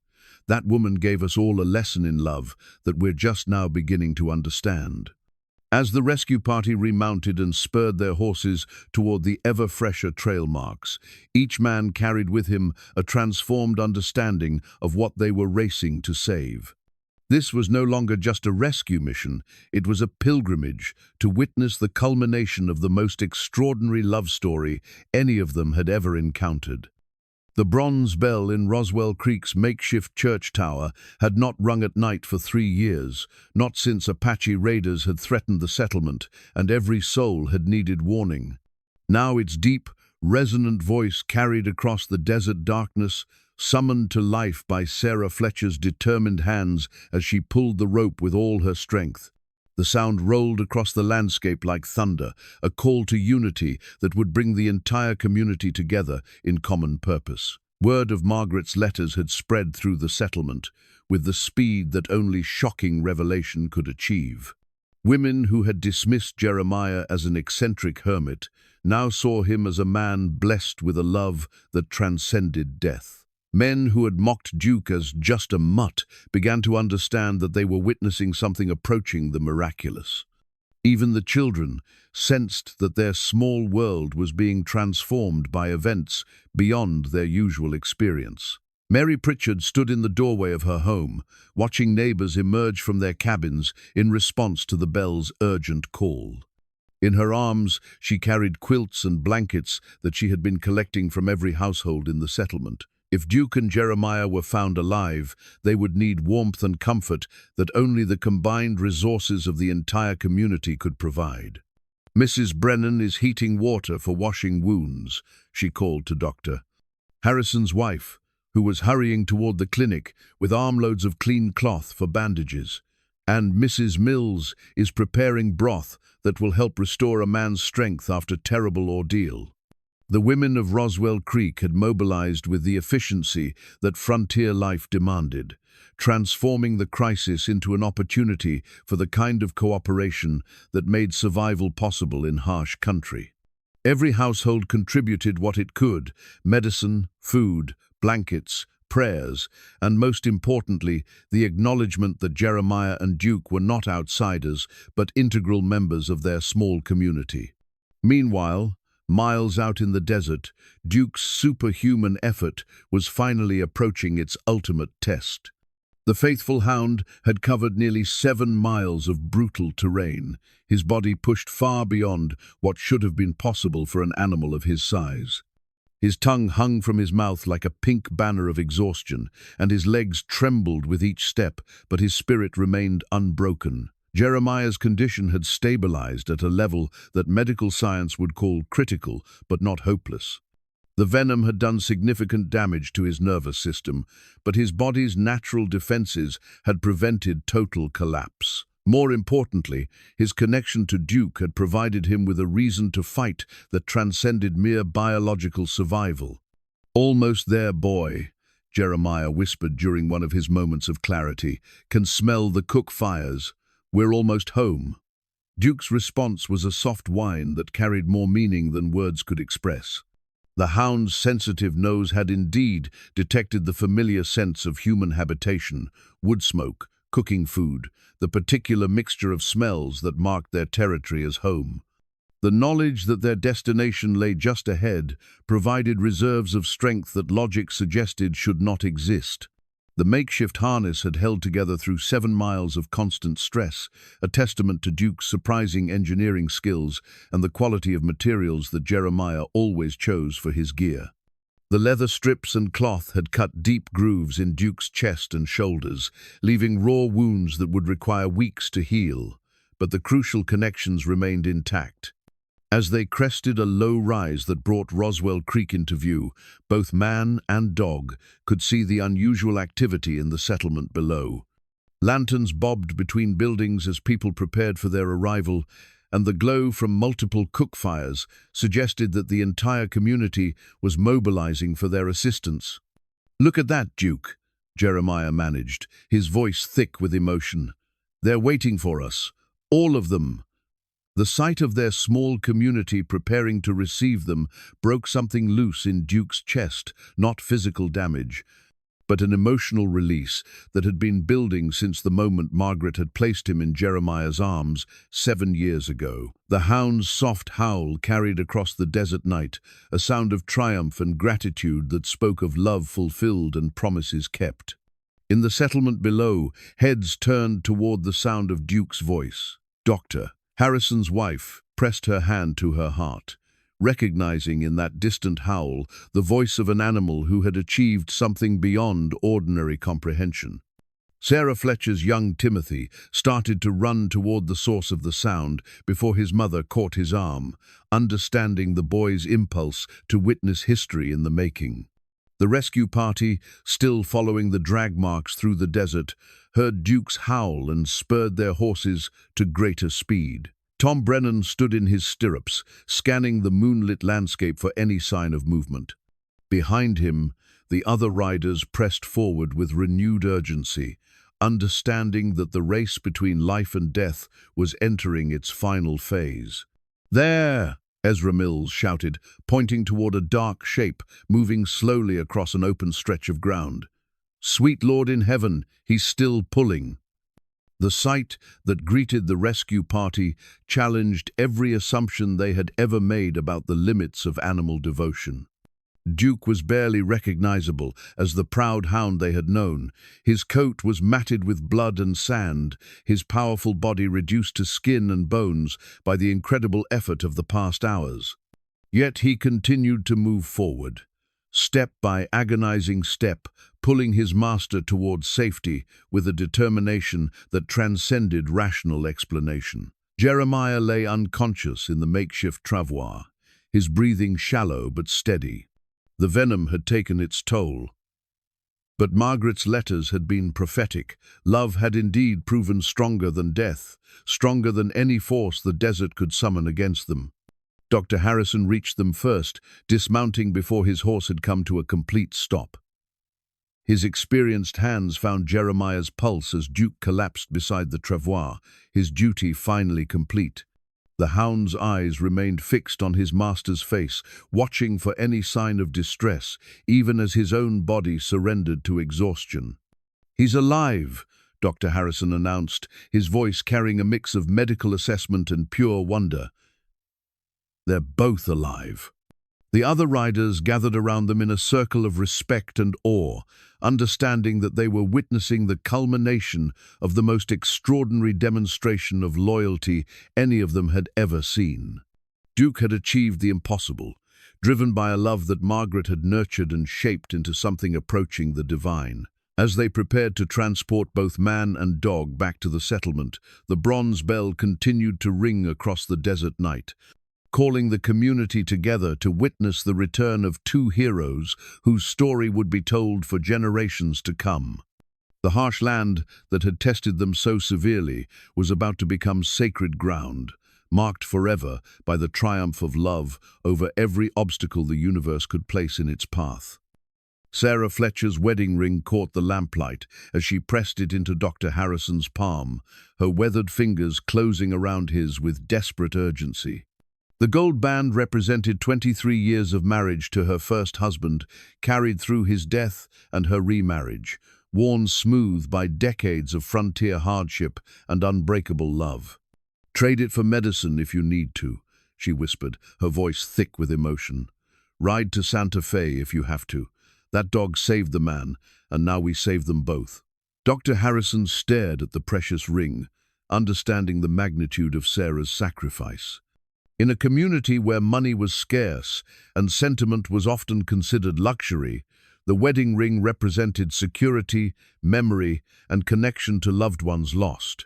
That woman gave us all a lesson in love that we're just now beginning to understand. As the rescue party remounted and spurred their horses toward the ever-fresher trail marks, each man carried with him a transformed understanding of what they were racing to save. This was no longer just a rescue mission, it was a pilgrimage to witness the culmination of the most extraordinary love story any of them had ever encountered. The bronze bell in Roswell Creek's makeshift church tower had not rung at night for 3 years, not since Apache raiders had threatened the settlement and every soul had needed warning. Now its deep, resonant voice carried across the desert darkness, summoned to life by Sarah Fletcher's determined hands as she pulled the rope with all her strength. The sound rolled across the landscape like thunder, a call to unity that would bring the entire community together in common purpose. Word of Margaret's letters had spread through the settlement, with the speed that only shocking revelation could achieve. Women who had dismissed Jeremiah as an eccentric hermit now saw him as a man blessed with a love that transcended death. Men who had mocked Duke as just a mutt began to understand that they were witnessing something approaching the miraculous. Even the children sensed that their small world was being transformed by events beyond their usual experience. Mary Pritchard stood in the doorway of her home, watching neighbors emerge from their cabins in response to the bell's urgent call. In her arms, she carried quilts and blankets that she had been collecting from every household in the settlement. If Duke and Jeremiah were found alive, they would need warmth and comfort that only the combined resources of the entire community could provide. "Mrs. Brennan is heating water for washing wounds," she called to Dr. Harrison's wife, who was hurrying toward the clinic with armloads of clean cloth for bandages. "And Mrs. Mills is preparing broth that will help restore a man's strength after terrible ordeal." The women of Roswell Creek had mobilized with the efficiency that frontier life demanded, transforming the crisis into an opportunity for the kind of cooperation that made survival possible in harsh country. Every household contributed what it could: medicine, food, blankets, prayers, and most importantly, the acknowledgement that Jeremiah and Duke were not outsiders, but integral members of their small community. Meanwhile, miles out in the desert, Duke's superhuman effort was finally approaching its ultimate test. The faithful hound had covered nearly 7 miles of brutal terrain, his body pushed far beyond what should have been possible for an animal of his size. His tongue hung from his mouth like a pink banner of exhaustion, and his legs trembled with each step, but his spirit remained unbroken. Jeremiah's condition had stabilized at a level that medical science would call critical, but not hopeless. The venom had done significant damage to his nervous system, but his body's natural defenses had prevented total collapse. More importantly, his connection to Duke had provided him with a reason to fight that transcended mere biological survival. "Almost there, boy," Jeremiah whispered during one of his moments of clarity. "Can smell the cook fires. We're almost home." Duke's response was a soft whine that carried more meaning than words could express. The hound's sensitive nose had indeed detected the familiar sense of human habitation: wood smoke, cooking food, the particular mixture of smells that marked their territory as home. The knowledge that their destination lay just ahead provided reserves of strength that logic suggested should not exist. The makeshift harness had held together through 7 miles of constant stress, a testament to Duke's surprising engineering skills and the quality of materials that Jeremiah always chose for his gear. The leather strips and cloth had cut deep grooves in Duke's chest and shoulders, leaving raw wounds that would require weeks to heal, but the crucial connections remained intact. As they crested a low rise that brought Roswell Creek into view, both man and dog could see the unusual activity in the settlement below. Lanterns bobbed between buildings as people prepared for their arrival, and the glow from multiple cook fires suggested that the entire community was mobilizing for their assistance. "Look at that, Duke," Jeremiah managed, his voice thick with emotion. "They're waiting for us. All of them." The sight of their small community preparing to receive them broke something loose in Duke's chest, not physical damage, but an emotional release that had been building since the moment Margaret had placed him in Jeremiah's arms 7 years ago. The hound's soft howl carried across the desert night, a sound of triumph and gratitude that spoke of love fulfilled and promises kept. In the settlement below, heads turned toward the sound of Duke's voice. Doctor Harrison's wife pressed her hand to her heart, recognizing in that distant howl the voice of an animal who had achieved something beyond ordinary comprehension. Sarah Fletcher's young Timothy started to run toward the source of the sound before his mother caught his arm, understanding the boy's impulse to witness history in the making. The rescue party, still following the drag marks through the desert, heard Duke's howl and spurred their horses to greater speed. Tom Brennan stood in his stirrups, scanning the moonlit landscape for any sign of movement. Behind him, the other riders pressed forward with renewed urgency, understanding that the race between life and death was entering its final phase. "There!" Ezra Mills shouted, pointing toward a dark shape moving slowly across an open stretch of ground. "Sweet Lord in heaven, he's still pulling." The sight that greeted the rescue party challenged every assumption they had ever made about the limits of animal devotion. Duke was barely recognizable as the proud hound they had known. His coat was matted with blood and sand, his powerful body reduced to skin and bones by the incredible effort of the past hours. Yet he continued to move forward, step by agonizing step, pulling his master towards safety with a determination that transcended rational explanation. Jeremiah lay unconscious in the makeshift travois, his breathing shallow but steady. The venom had taken its toll. But Margaret's letters had been prophetic. Love had indeed proven stronger than death, stronger than any force the desert could summon against them. Dr. Harrison reached them first, dismounting before his horse had come to a complete stop. His experienced hands found Jeremiah's pulse as Duke collapsed beside the travois, his duty finally complete. The hound's eyes remained fixed on his master's face, watching for any sign of distress, even as his own body surrendered to exhaustion. "He's alive," Dr. Harrison announced, his voice carrying a mix of medical assessment and pure wonder. "They're both alive." The other riders gathered around them in a circle of respect and awe, understanding that they were witnessing the culmination of the most extraordinary demonstration of loyalty any of them had ever seen. Duke had achieved the impossible, driven by a love that Margaret had nurtured and shaped into something approaching the divine. As they prepared to transport both man and dog back to the settlement, the bronze bell continued to ring across the desert night, calling the community together to witness the return of two heroes whose story would be told for generations to come. The harsh land that had tested them so severely was about to become sacred ground, marked forever by the triumph of love over every obstacle the universe could place in its path. Sarah Fletcher's wedding ring caught the lamplight as she pressed it into Dr. Harrison's palm, her weathered fingers closing around his with desperate urgency. The gold band represented 23 years of marriage to her first husband, carried through his death and her remarriage, worn smooth by decades of frontier hardship and unbreakable love. "Trade it for medicine if you need to," she whispered, her voice thick with emotion. "Ride to Santa Fe if you have to. That dog saved the man, and now we save them both." Dr. Harrison stared at the precious ring, understanding the magnitude of Sarah's sacrifice. In a community where money was scarce and sentiment was often considered luxury, the wedding ring represented security, memory, and connection to loved ones lost.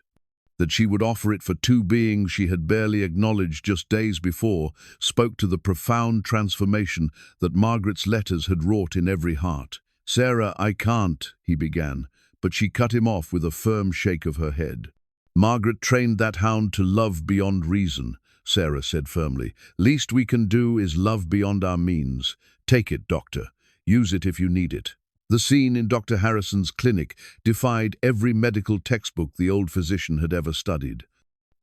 That she would offer it for two beings she had barely acknowledged just days before spoke to the profound transformation that Margaret's letters had wrought in every heart. "Sarah, I can't," he began, but she cut him off with a firm shake of her head. "Margaret trained that hound to love beyond reason," Sarah said firmly. "Least we can do is love beyond our means. Take it, doctor. Use it if you need it." The scene in Dr. Harrison's clinic defied every medical textbook the old physician had ever studied.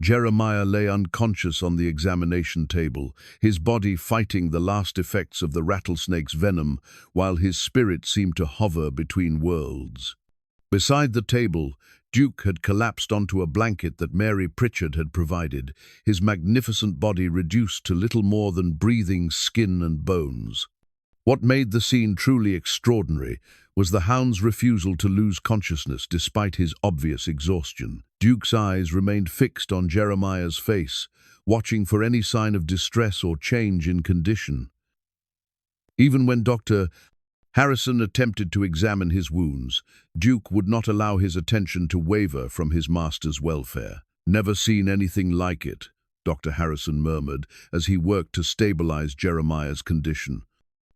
Jeremiah lay unconscious on the examination table, his body fighting the last effects of the rattlesnake's venom, while his spirit seemed to hover between worlds. Beside the table, Duke had collapsed onto a blanket that Mary Pritchard had provided, his magnificent body reduced to little more than breathing skin and bones. What made the scene truly extraordinary was the hound's refusal to lose consciousness despite his obvious exhaustion. Duke's eyes remained fixed on Jeremiah's face, watching for any sign of distress or change in condition. Even when Dr. Harrison attempted to examine his wounds, Duke would not allow his attention to waver from his master's welfare. "Never seen anything like it," Dr. Harrison murmured as he worked to stabilize Jeremiah's condition.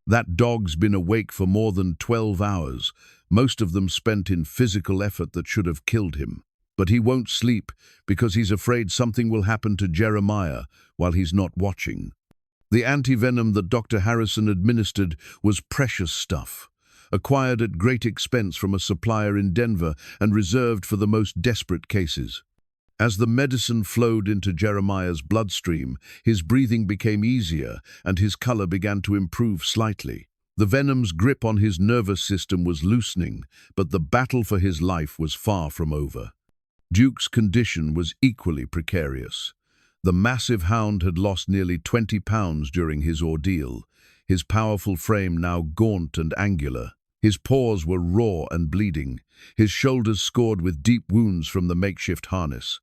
"That dog's been awake for more than 12 hours, most of them spent in physical effort that should have killed him. But he won't sleep because he's afraid something will happen to Jeremiah while he's not watching." The anti-venom that Dr. Harrison administered was precious stuff, acquired at great expense from a supplier in Denver and reserved for the most desperate cases. As the medicine flowed into Jeremiah's bloodstream, his breathing became easier and his color began to improve slightly. The venom's grip on his nervous system was loosening, but the battle for his life was far from over. Duke's condition was equally precarious. The massive hound had lost nearly 20 pounds during his ordeal, his powerful frame now gaunt and angular. His paws were raw and bleeding, his shoulders scored with deep wounds from the makeshift harness.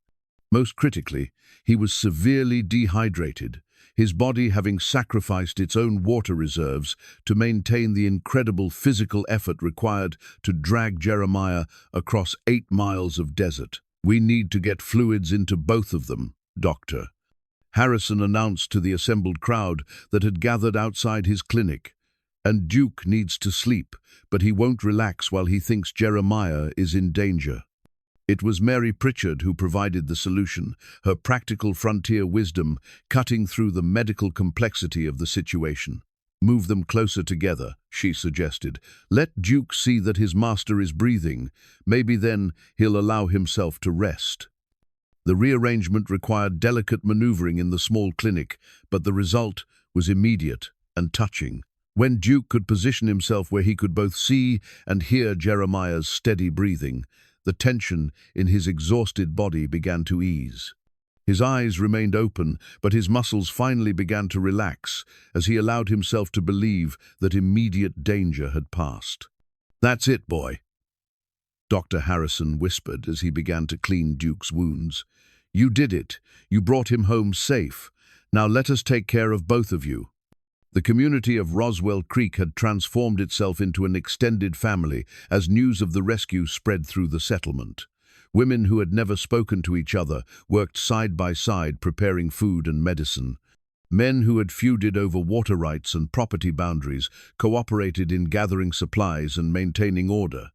Most critically, he was severely dehydrated, his body having sacrificed its own water reserves to maintain the incredible physical effort required to drag Jeremiah across 8 miles of desert. "We need to get fluids into both of them, Doctor," Harrison announced to the assembled crowd that had gathered outside his clinic. "And Duke needs to sleep, but he won't relax while he thinks Jeremiah is in danger." It was Mary Pritchard who provided the solution, her practical frontier wisdom cutting through the medical complexity of the situation. "Move them closer together," she suggested. "Let Duke see that his master is breathing. Maybe then he'll allow himself to rest." The rearrangement required delicate maneuvering in the small clinic, but the result was immediate and touching. When Duke could position himself where he could both see and hear Jeremiah's steady breathing, the tension in his exhausted body began to ease. His eyes remained open, but his muscles finally began to relax as he allowed himself to believe that immediate danger had passed. "That's it, boy," Dr. Harrison whispered as he began to clean Duke's wounds. "You did it. You brought him home safe. Now let us take care of both of you." The community of Roswell Creek had transformed itself into an extended family as news of the rescue spread through the settlement. Women who had never spoken to each other worked side by side preparing food and medicine. Men who had feuded over water rights and property boundaries cooperated in gathering supplies and maintaining order.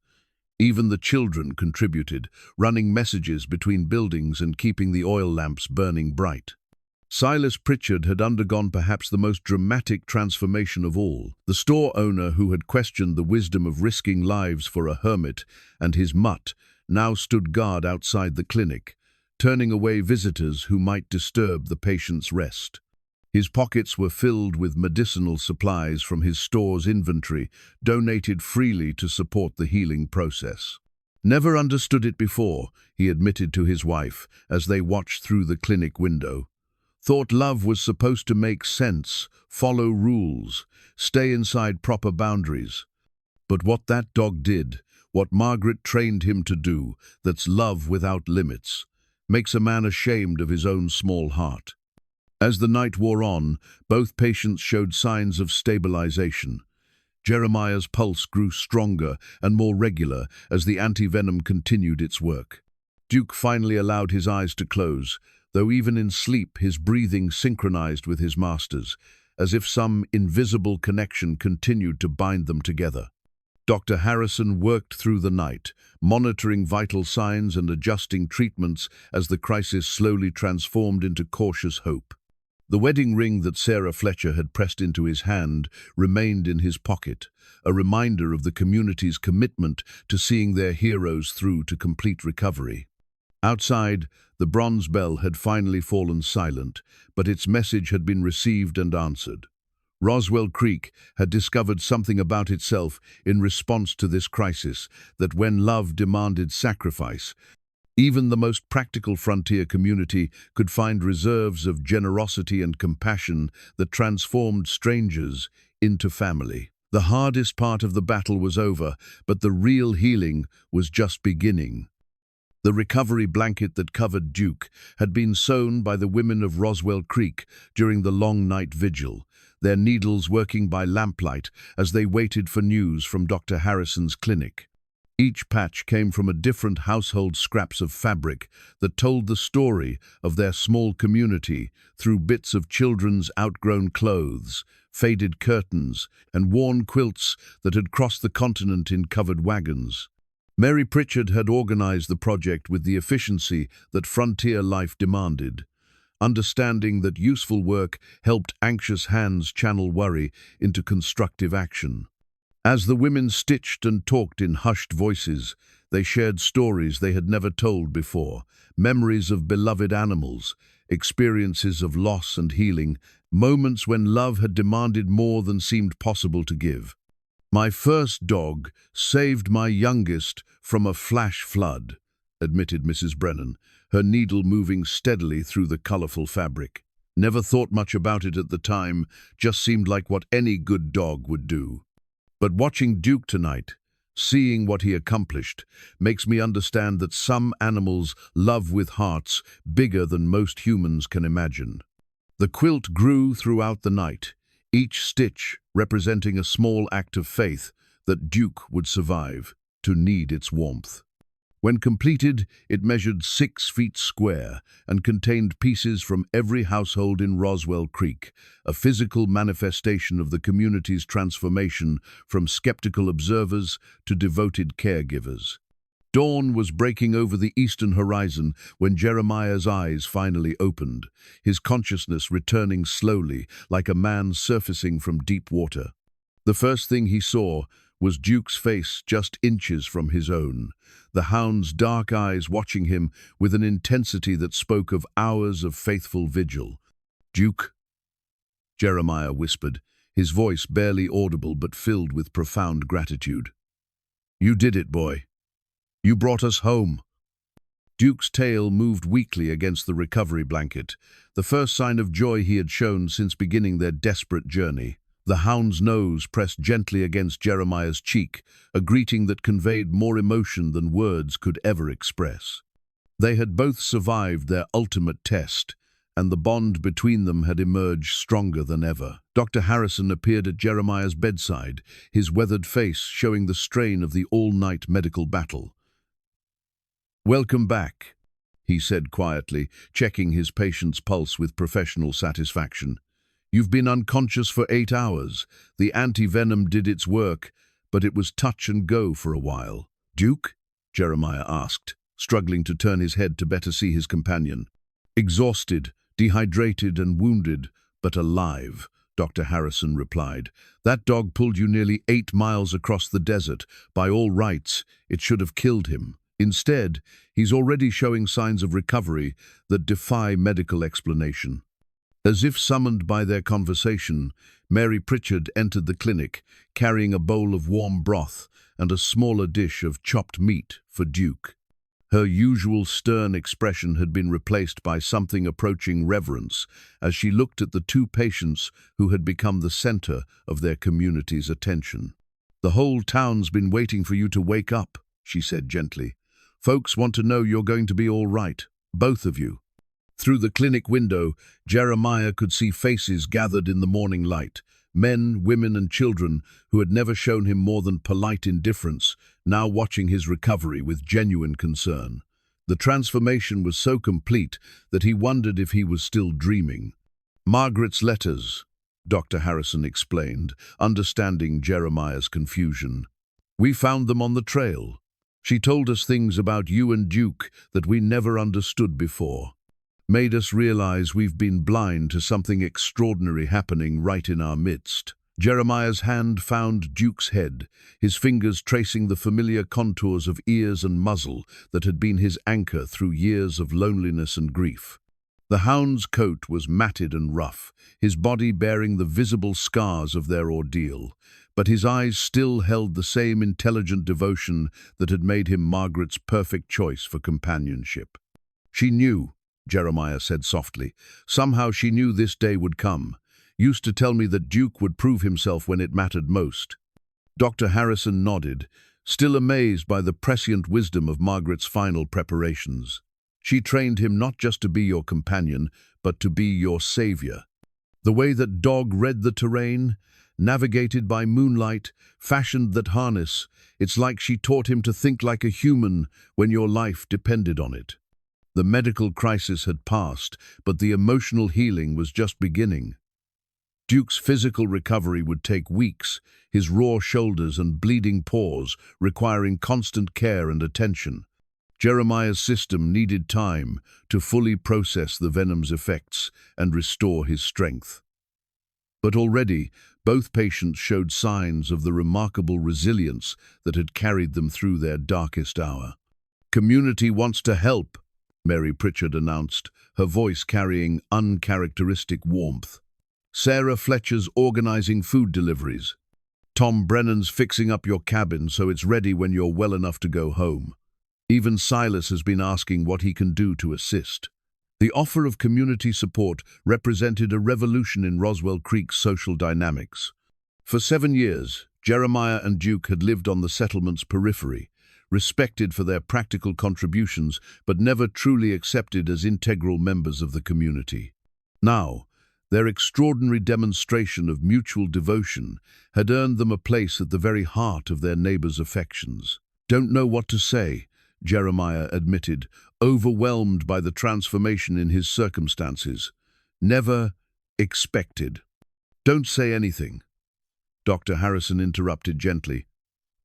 Even the children contributed, running messages between buildings and keeping the oil lamps burning bright. Silas Pritchard had undergone perhaps the most dramatic transformation of all. The store owner who had questioned the wisdom of risking lives for a hermit and his mutt now stood guard outside the clinic, turning away visitors who might disturb the patient's rest. His pockets were filled with medicinal supplies from his store's inventory, donated freely to support the healing process. "Never understood it before," he admitted to his wife as they watched through the clinic window. "Thought love was supposed to make sense, follow rules, stay inside proper boundaries. But what that dog did, what Margaret trained him to do, that's love without limits, makes a man ashamed of his own small heart." As the night wore on, both patients showed signs of stabilization. Jeremiah's pulse grew stronger and more regular as the anti-venom continued its work. Duke finally allowed his eyes to close, though even in sleep his breathing synchronized with his master's, as if some invisible connection continued to bind them together. Dr. Harrison worked through the night, monitoring vital signs and adjusting treatments as the crisis slowly transformed into cautious hope. The wedding ring that Sarah Fletcher had pressed into his hand remained in his pocket, a reminder of the community's commitment to seeing their heroes through to complete recovery. Outside, the bronze bell had finally fallen silent, but its message had been received and answered. Roswell Creek had discovered something about itself in response to this crisis, that when love demanded sacrifice, even the most practical frontier community could find reserves of generosity and compassion that transformed strangers into family. The hardest part of the battle was over, but the real healing was just beginning. The recovery blanket that covered Duke had been sewn by the women of Roswell Creek during the long night vigil, their needles working by lamplight as they waited for news from Dr. Harrison's clinic. Each patch came from a different household scraps of fabric that told the story of their small community through bits of children's outgrown clothes, faded curtains, and worn quilts that had crossed the continent in covered wagons. Mary Pritchard had organized the project with the efficiency that frontier life demanded, understanding that useful work helped anxious hands channel worry into constructive action. As the women stitched and talked in hushed voices, they shared stories they had never told before, memories of beloved animals, experiences of loss and healing, moments when love had demanded more than seemed possible to give. "My first dog saved my youngest from a flash flood," admitted Mrs. Brennan, her needle moving steadily through the colorful fabric. "Never thought much about it at the time, just seemed like what any good dog would do. But watching Duke tonight, seeing what he accomplished, makes me understand that some animals love with hearts bigger than most humans can imagine." The quilt grew throughout the night, each stitch representing a small act of faith that Duke would survive, to need its warmth. When completed, it measured 6 feet square and contained pieces from every household in Roswell Creek, a physical manifestation of the community's transformation from skeptical observers to devoted caregivers. Dawn was breaking over the eastern horizon when Jeremiah's eyes finally opened, his consciousness returning slowly like a man surfacing from deep water. The first thing he saw was Duke's face just inches from his own, the hound's dark eyes watching him with an intensity that spoke of hours of faithful vigil. "Duke," Jeremiah whispered, his voice barely audible but filled with profound gratitude. "You did it, boy. You brought us home." Duke's tail moved weakly against the recovery blanket, the first sign of joy he had shown since beginning their desperate journey. The hound's nose pressed gently against Jeremiah's cheek, a greeting that conveyed more emotion than words could ever express. They had both survived their ultimate test, and the bond between them had emerged stronger than ever. Dr. Harrison appeared at Jeremiah's bedside, his weathered face showing the strain of the all-night medical battle. "Welcome back," he said quietly, checking his patient's pulse with professional satisfaction. "You've been unconscious for 8 hours. The anti-venom did its work, but it was touch and go for a while." "Duke?" Jeremiah asked, struggling to turn his head to better see his companion. "Exhausted, dehydrated and wounded, but alive," Dr. Harrison replied. "That dog pulled you nearly 8 miles across the desert. By all rights, it should have killed him. Instead, he's already showing signs of recovery that defy medical explanation." As if summoned by their conversation, Mary Pritchard entered the clinic, carrying a bowl of warm broth and a smaller dish of chopped meat for Duke. Her usual stern expression had been replaced by something approaching reverence as she looked at the 2 patients who had become the center of their community's attention. "The whole town's been waiting for you to wake up," she said gently. "Folks want to know you're going to be all right, both of you." Through the clinic window, Jeremiah could see faces gathered in the morning light, men, women, and children who had never shown him more than polite indifference, now watching his recovery with genuine concern. The transformation was so complete that he wondered if he was still dreaming. "Margaret's letters," Dr. Harrison explained, understanding Jeremiah's confusion. "We found them on the trail. She told us things about you and Duke that we never understood before. Made us realize we've been blind to something extraordinary happening right in our midst." Jeremiah's hand found Duke's head, his fingers tracing the familiar contours of ears and muzzle that had been his anchor through years of loneliness and grief. The hound's coat was matted and rough, his body bearing the visible scars of their ordeal, but his eyes still held the same intelligent devotion that had made him Margaret's perfect choice for companionship. She knew, Jeremiah said softly. Somehow she knew this day would come. Used to tell me that Duke would prove himself when it mattered most. Dr. Harrison nodded, still amazed by the prescient wisdom of Margaret's final preparations. She trained him not just to be your companion, but to be your savior. The way that dog read the terrain, navigated by moonlight, fashioned that harness, it's like she taught him to think like a human when your life depended on it. The medical crisis had passed, but the emotional healing was just beginning. Duke's physical recovery would take weeks, his raw shoulders and bleeding paws requiring constant care and attention. Jeremiah's system needed time to fully process the venom's effects and restore his strength. But already, both patients showed signs of the remarkable resilience that had carried them through their darkest hour. "Community wants to help," Mary Pritchard announced, her voice carrying uncharacteristic warmth. "Sarah Fletcher's organizing food deliveries. Tom Brennan's fixing up your cabin so it's ready when you're well enough to go home. Even Silas has been asking what he can do to assist." The offer of community support represented a revolution in Roswell Creek's social dynamics. For 7 years, Jeremiah and Duke had lived on the settlement's periphery, respected for their practical contributions but never truly accepted as integral members of the community. Now, their extraordinary demonstration of mutual devotion had earned them a place at the very heart of their neighbors' affections. "Don't know what to say," Jeremiah admitted, overwhelmed by the transformation in his circumstances. "Never expected." "Don't say anything," Dr. Harrison interrupted gently.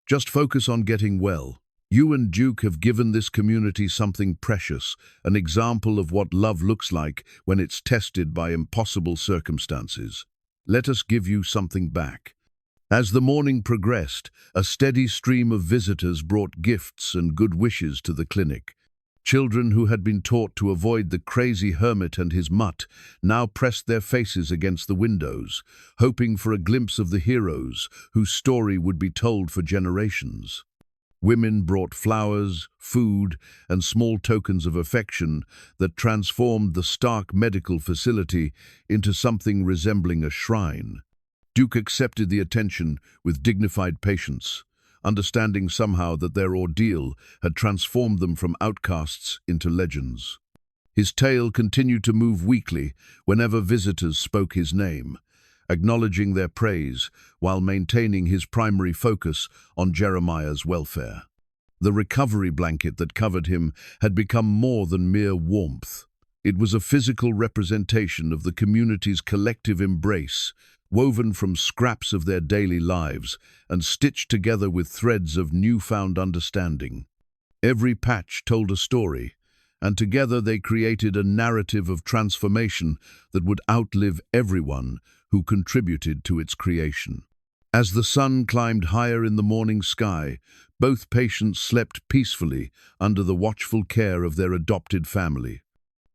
"Just focus on getting well. You and Duke have given this community something precious, an example of what love looks like when it's tested by impossible circumstances. Let us give you something back." As the morning progressed, a steady stream of visitors brought gifts and good wishes to the clinic. Children who had been taught to avoid the crazy hermit and his mutt now pressed their faces against the windows, hoping for a glimpse of the heroes whose story would be told for generations. Women brought flowers, food, and small tokens of affection that transformed the stark medical facility into something resembling a shrine. Duke accepted the attention with dignified patience, understanding somehow that their ordeal had transformed them from outcasts into legends. His tail continued to move weakly whenever visitors spoke his name, acknowledging their praise while maintaining his primary focus on Jeremiah's welfare. The recovery blanket that covered him had become more than mere warmth. It was a physical representation of the community's collective embrace, woven from scraps of their daily lives and stitched together with threads of newfound understanding. Every patch told a story, and together they created a narrative of transformation that would outlive everyone who contributed to its creation. As the sun climbed higher in the morning sky, both patients slept peacefully under the watchful care of their adopted family.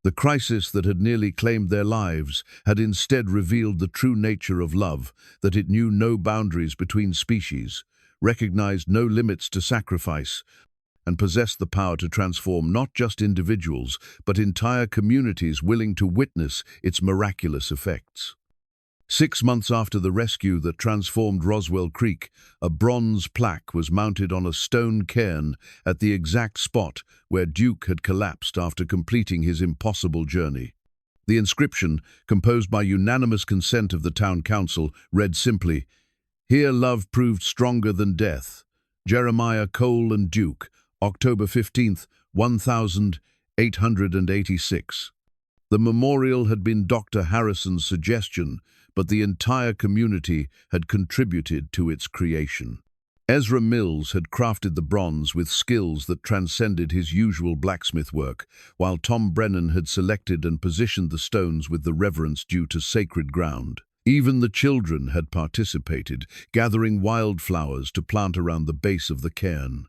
The crisis that had nearly claimed their lives had instead revealed the true nature of love, that it knew no boundaries between species, recognized no limits to sacrifice, and possessed the power to transform not just individuals, but entire communities willing to witness its miraculous effects. 6 months after the rescue that transformed Roswell Creek, a bronze plaque was mounted on a stone cairn at the exact spot where Duke had collapsed after completing his impossible journey. The inscription, composed by unanimous consent of the town council, read simply, "Here love proved stronger than death. Jeremiah Cole and Duke, October 15th, 1886. The memorial had been Dr. Harrison's suggestion, but the entire community had contributed to its creation. Ezra Mills had crafted the bronze with skills that transcended his usual blacksmith work, while Tom Brennan had selected and positioned the stones with the reverence due to sacred ground. Even the children had participated, gathering wildflowers to plant around the base of the cairn.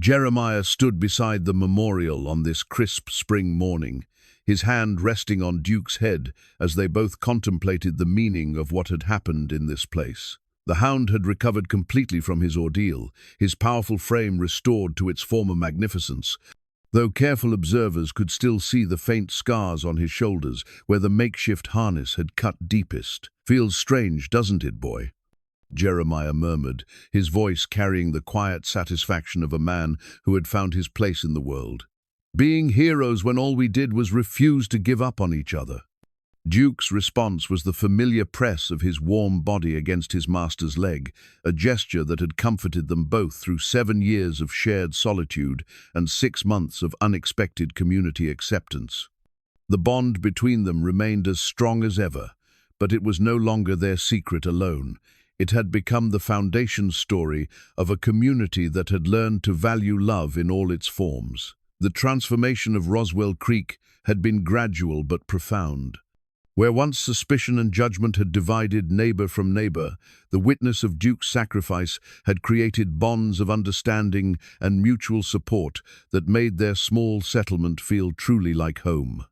Jeremiah stood beside the memorial on this crisp spring morning, his hand resting on Duke's head as they both contemplated the meaning of what had happened in this place. The hound had recovered completely from his ordeal, his powerful frame restored to its former magnificence, though careful observers could still see the faint scars on his shoulders where the makeshift harness had cut deepest. "Feels strange, doesn't it, boy?" Jeremiah murmured, his voice carrying the quiet satisfaction of a man who had found his place in the world. "Being heroes when all we did was refuse to give up on each other." Duke's response was the familiar press of his warm body against his master's leg, a gesture that had comforted them both through 7 years of shared solitude and 6 months of unexpected community acceptance. The bond between them remained as strong as ever, but it was no longer their secret alone. It had become the foundation story of a community that had learned to value love in all its forms. The transformation of Roswell Creek had been gradual but profound. Where once suspicion and judgment had divided neighbor from neighbor, the witness of Duke's sacrifice had created bonds of understanding and mutual support that made their small settlement feel truly like home.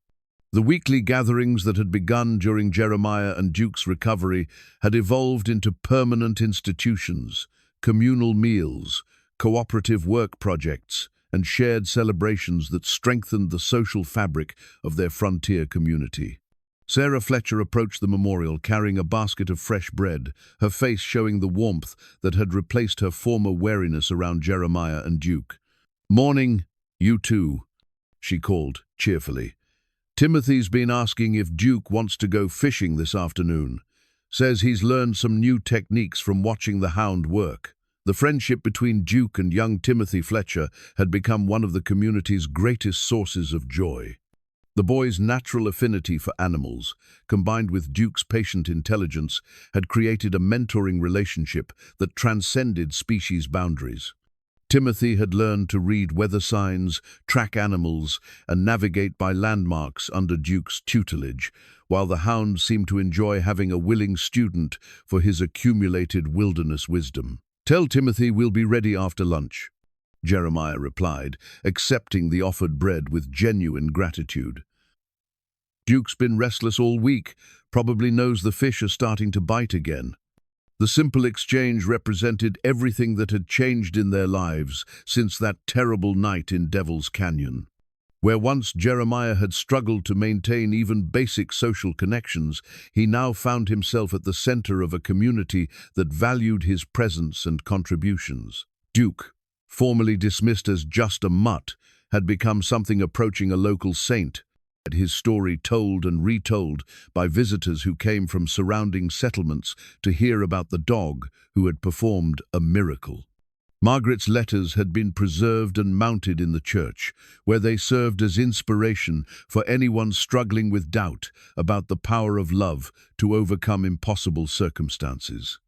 The weekly gatherings that had begun during Jeremiah and Duke's recovery had evolved into permanent institutions, communal meals, cooperative work projects, and shared celebrations that strengthened the social fabric of their frontier community. Sarah Fletcher approached the memorial carrying a basket of fresh bread, her face showing the warmth that had replaced her former wariness around Jeremiah and Duke. "Morning, you two," she called cheerfully. "Timothy's been asking if Duke wants to go fishing this afternoon. Says he's learned some new techniques from watching the hound work." The friendship between Duke and young Timothy Fletcher had become one of the community's greatest sources of joy. The boy's natural affinity for animals, combined with Duke's patient intelligence, had created a mentoring relationship that transcended species boundaries. Timothy had learned to read weather signs, track animals, and navigate by landmarks under Duke's tutelage, while the hound seemed to enjoy having a willing student for his accumulated wilderness wisdom. "Tell Timothy we'll be ready after lunch," Jeremiah replied, accepting the offered bread with genuine gratitude. "Duke's been restless all week, probably knows the fish are starting to bite again." The simple exchange represented everything that had changed in their lives since that terrible night in Devil's Canyon. Where once Jeremiah had struggled to maintain even basic social connections, he now found himself at the center of a community that valued his presence and contributions. Duke, formerly dismissed as just a mutt, had become something approaching a local saint, his story told and retold by visitors who came from surrounding settlements to hear about the dog who had performed a miracle. Margaret's letters had been preserved and mounted in the church, where they served as inspiration for anyone struggling with doubt about the power of love to overcome impossible circumstances.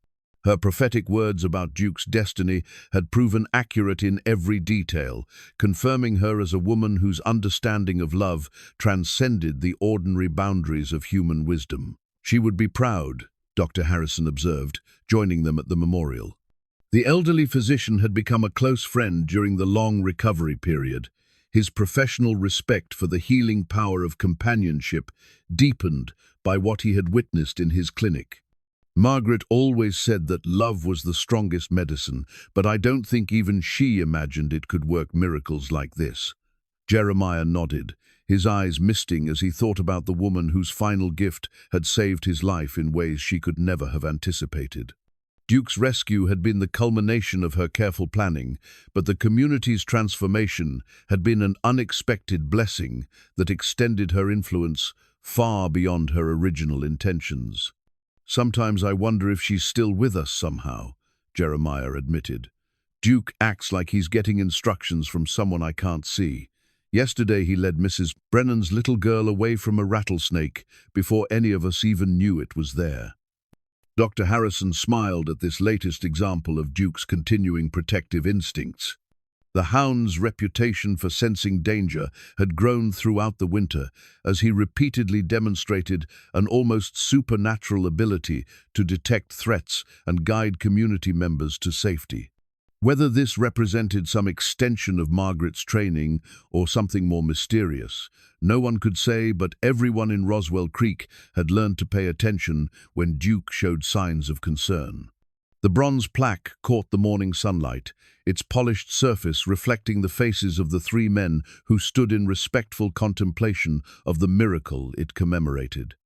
Her prophetic words about Duke's destiny had proven accurate in every detail, confirming her as a woman whose understanding of love transcended the ordinary boundaries of human wisdom. "She would be proud," Dr. Harrison observed, joining them at the memorial. The elderly physician had become a close friend during the long recovery period. His professional respect for the healing power of companionship deepened by what he had witnessed in his clinic. "Margaret always said that love was the strongest medicine, but I don't think even she imagined it could work miracles like this." Jeremiah nodded, his eyes misting as he thought about the woman whose final gift had saved his life in ways she could never have anticipated. Duke's rescue had been the culmination of her careful planning, but the community's transformation had been an unexpected blessing that extended her influence far beyond her original intentions. "Sometimes I wonder if she's still with us somehow," Jeremiah admitted. "Duke acts like he's getting instructions from someone I can't see. Yesterday he led Mrs. Brennan's little girl away from a rattlesnake before any of us even knew it was there." Dr. Harrison smiled at this latest example of Duke's continuing protective instincts. The hound's reputation for sensing danger had grown throughout the winter as he repeatedly demonstrated an almost supernatural ability to detect threats and guide community members to safety. Whether this represented some extension of Margaret's training or something more mysterious, no one could say, but everyone in Roswell Creek had learned to pay attention when Duke showed signs of concern. The bronze plaque caught the morning sunlight, its polished surface reflecting the faces of the three men who stood in respectful contemplation of the miracle it commemorated.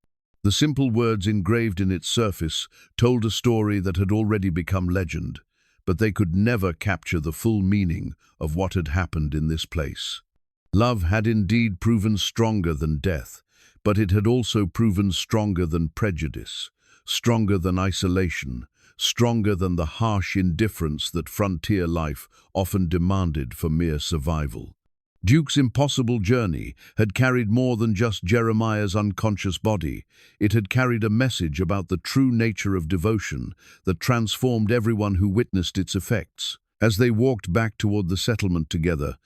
The simple words engraved in its surface told a story that had already become legend, but they could never capture the full meaning of what had happened in this place. Love had indeed proven stronger than death, but it had also proven stronger than prejudice, stronger than isolation, stronger than the harsh indifference that frontier life often demanded for mere survival. Duke's impossible journey had carried more than just Jeremiah's unconscious body. It had carried a message about the true nature of devotion that transformed everyone who witnessed its effects. As they walked back toward the settlement together,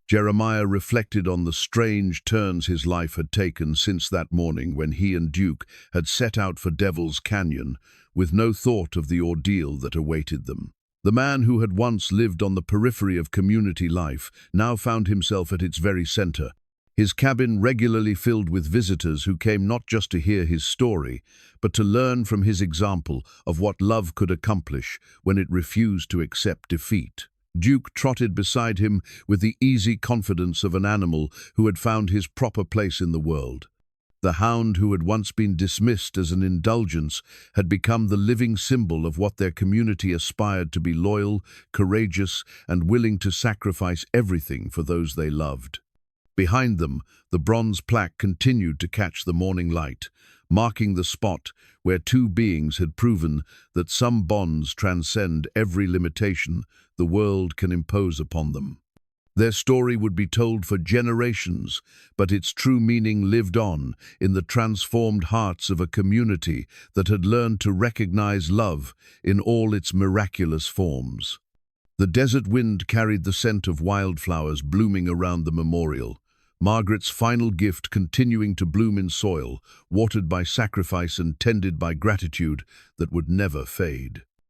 Jeremiah reflected on the strange turns his life had taken since that morning when he and Duke had set out for Devil's Canyon, with no thought of the ordeal that awaited them. The man who had once lived on the periphery of community life now found himself at its very center, his cabin regularly filled with visitors who came not just to hear his story, but to learn from his example of what love could accomplish when it refused to accept defeat. Duke trotted beside him with the easy confidence of an animal who had found his proper place in the world. The hound, who had once been dismissed as an indulgence, had become the living symbol of what their community aspired to be: loyal, courageous, and willing to sacrifice everything for those they loved. Behind them, the bronze plaque continued to catch the morning light, marking the spot where two beings had proven that some bonds transcend every limitation the world can impose upon them. Their story would be told for generations, but its true meaning lived on in the transformed hearts of a community that had learned to recognize love in all its miraculous forms. The desert wind carried the scent of wildflowers blooming around the memorial, Margaret's final gift continuing to bloom in soil, watered by sacrifice and tended by gratitude that would never fade.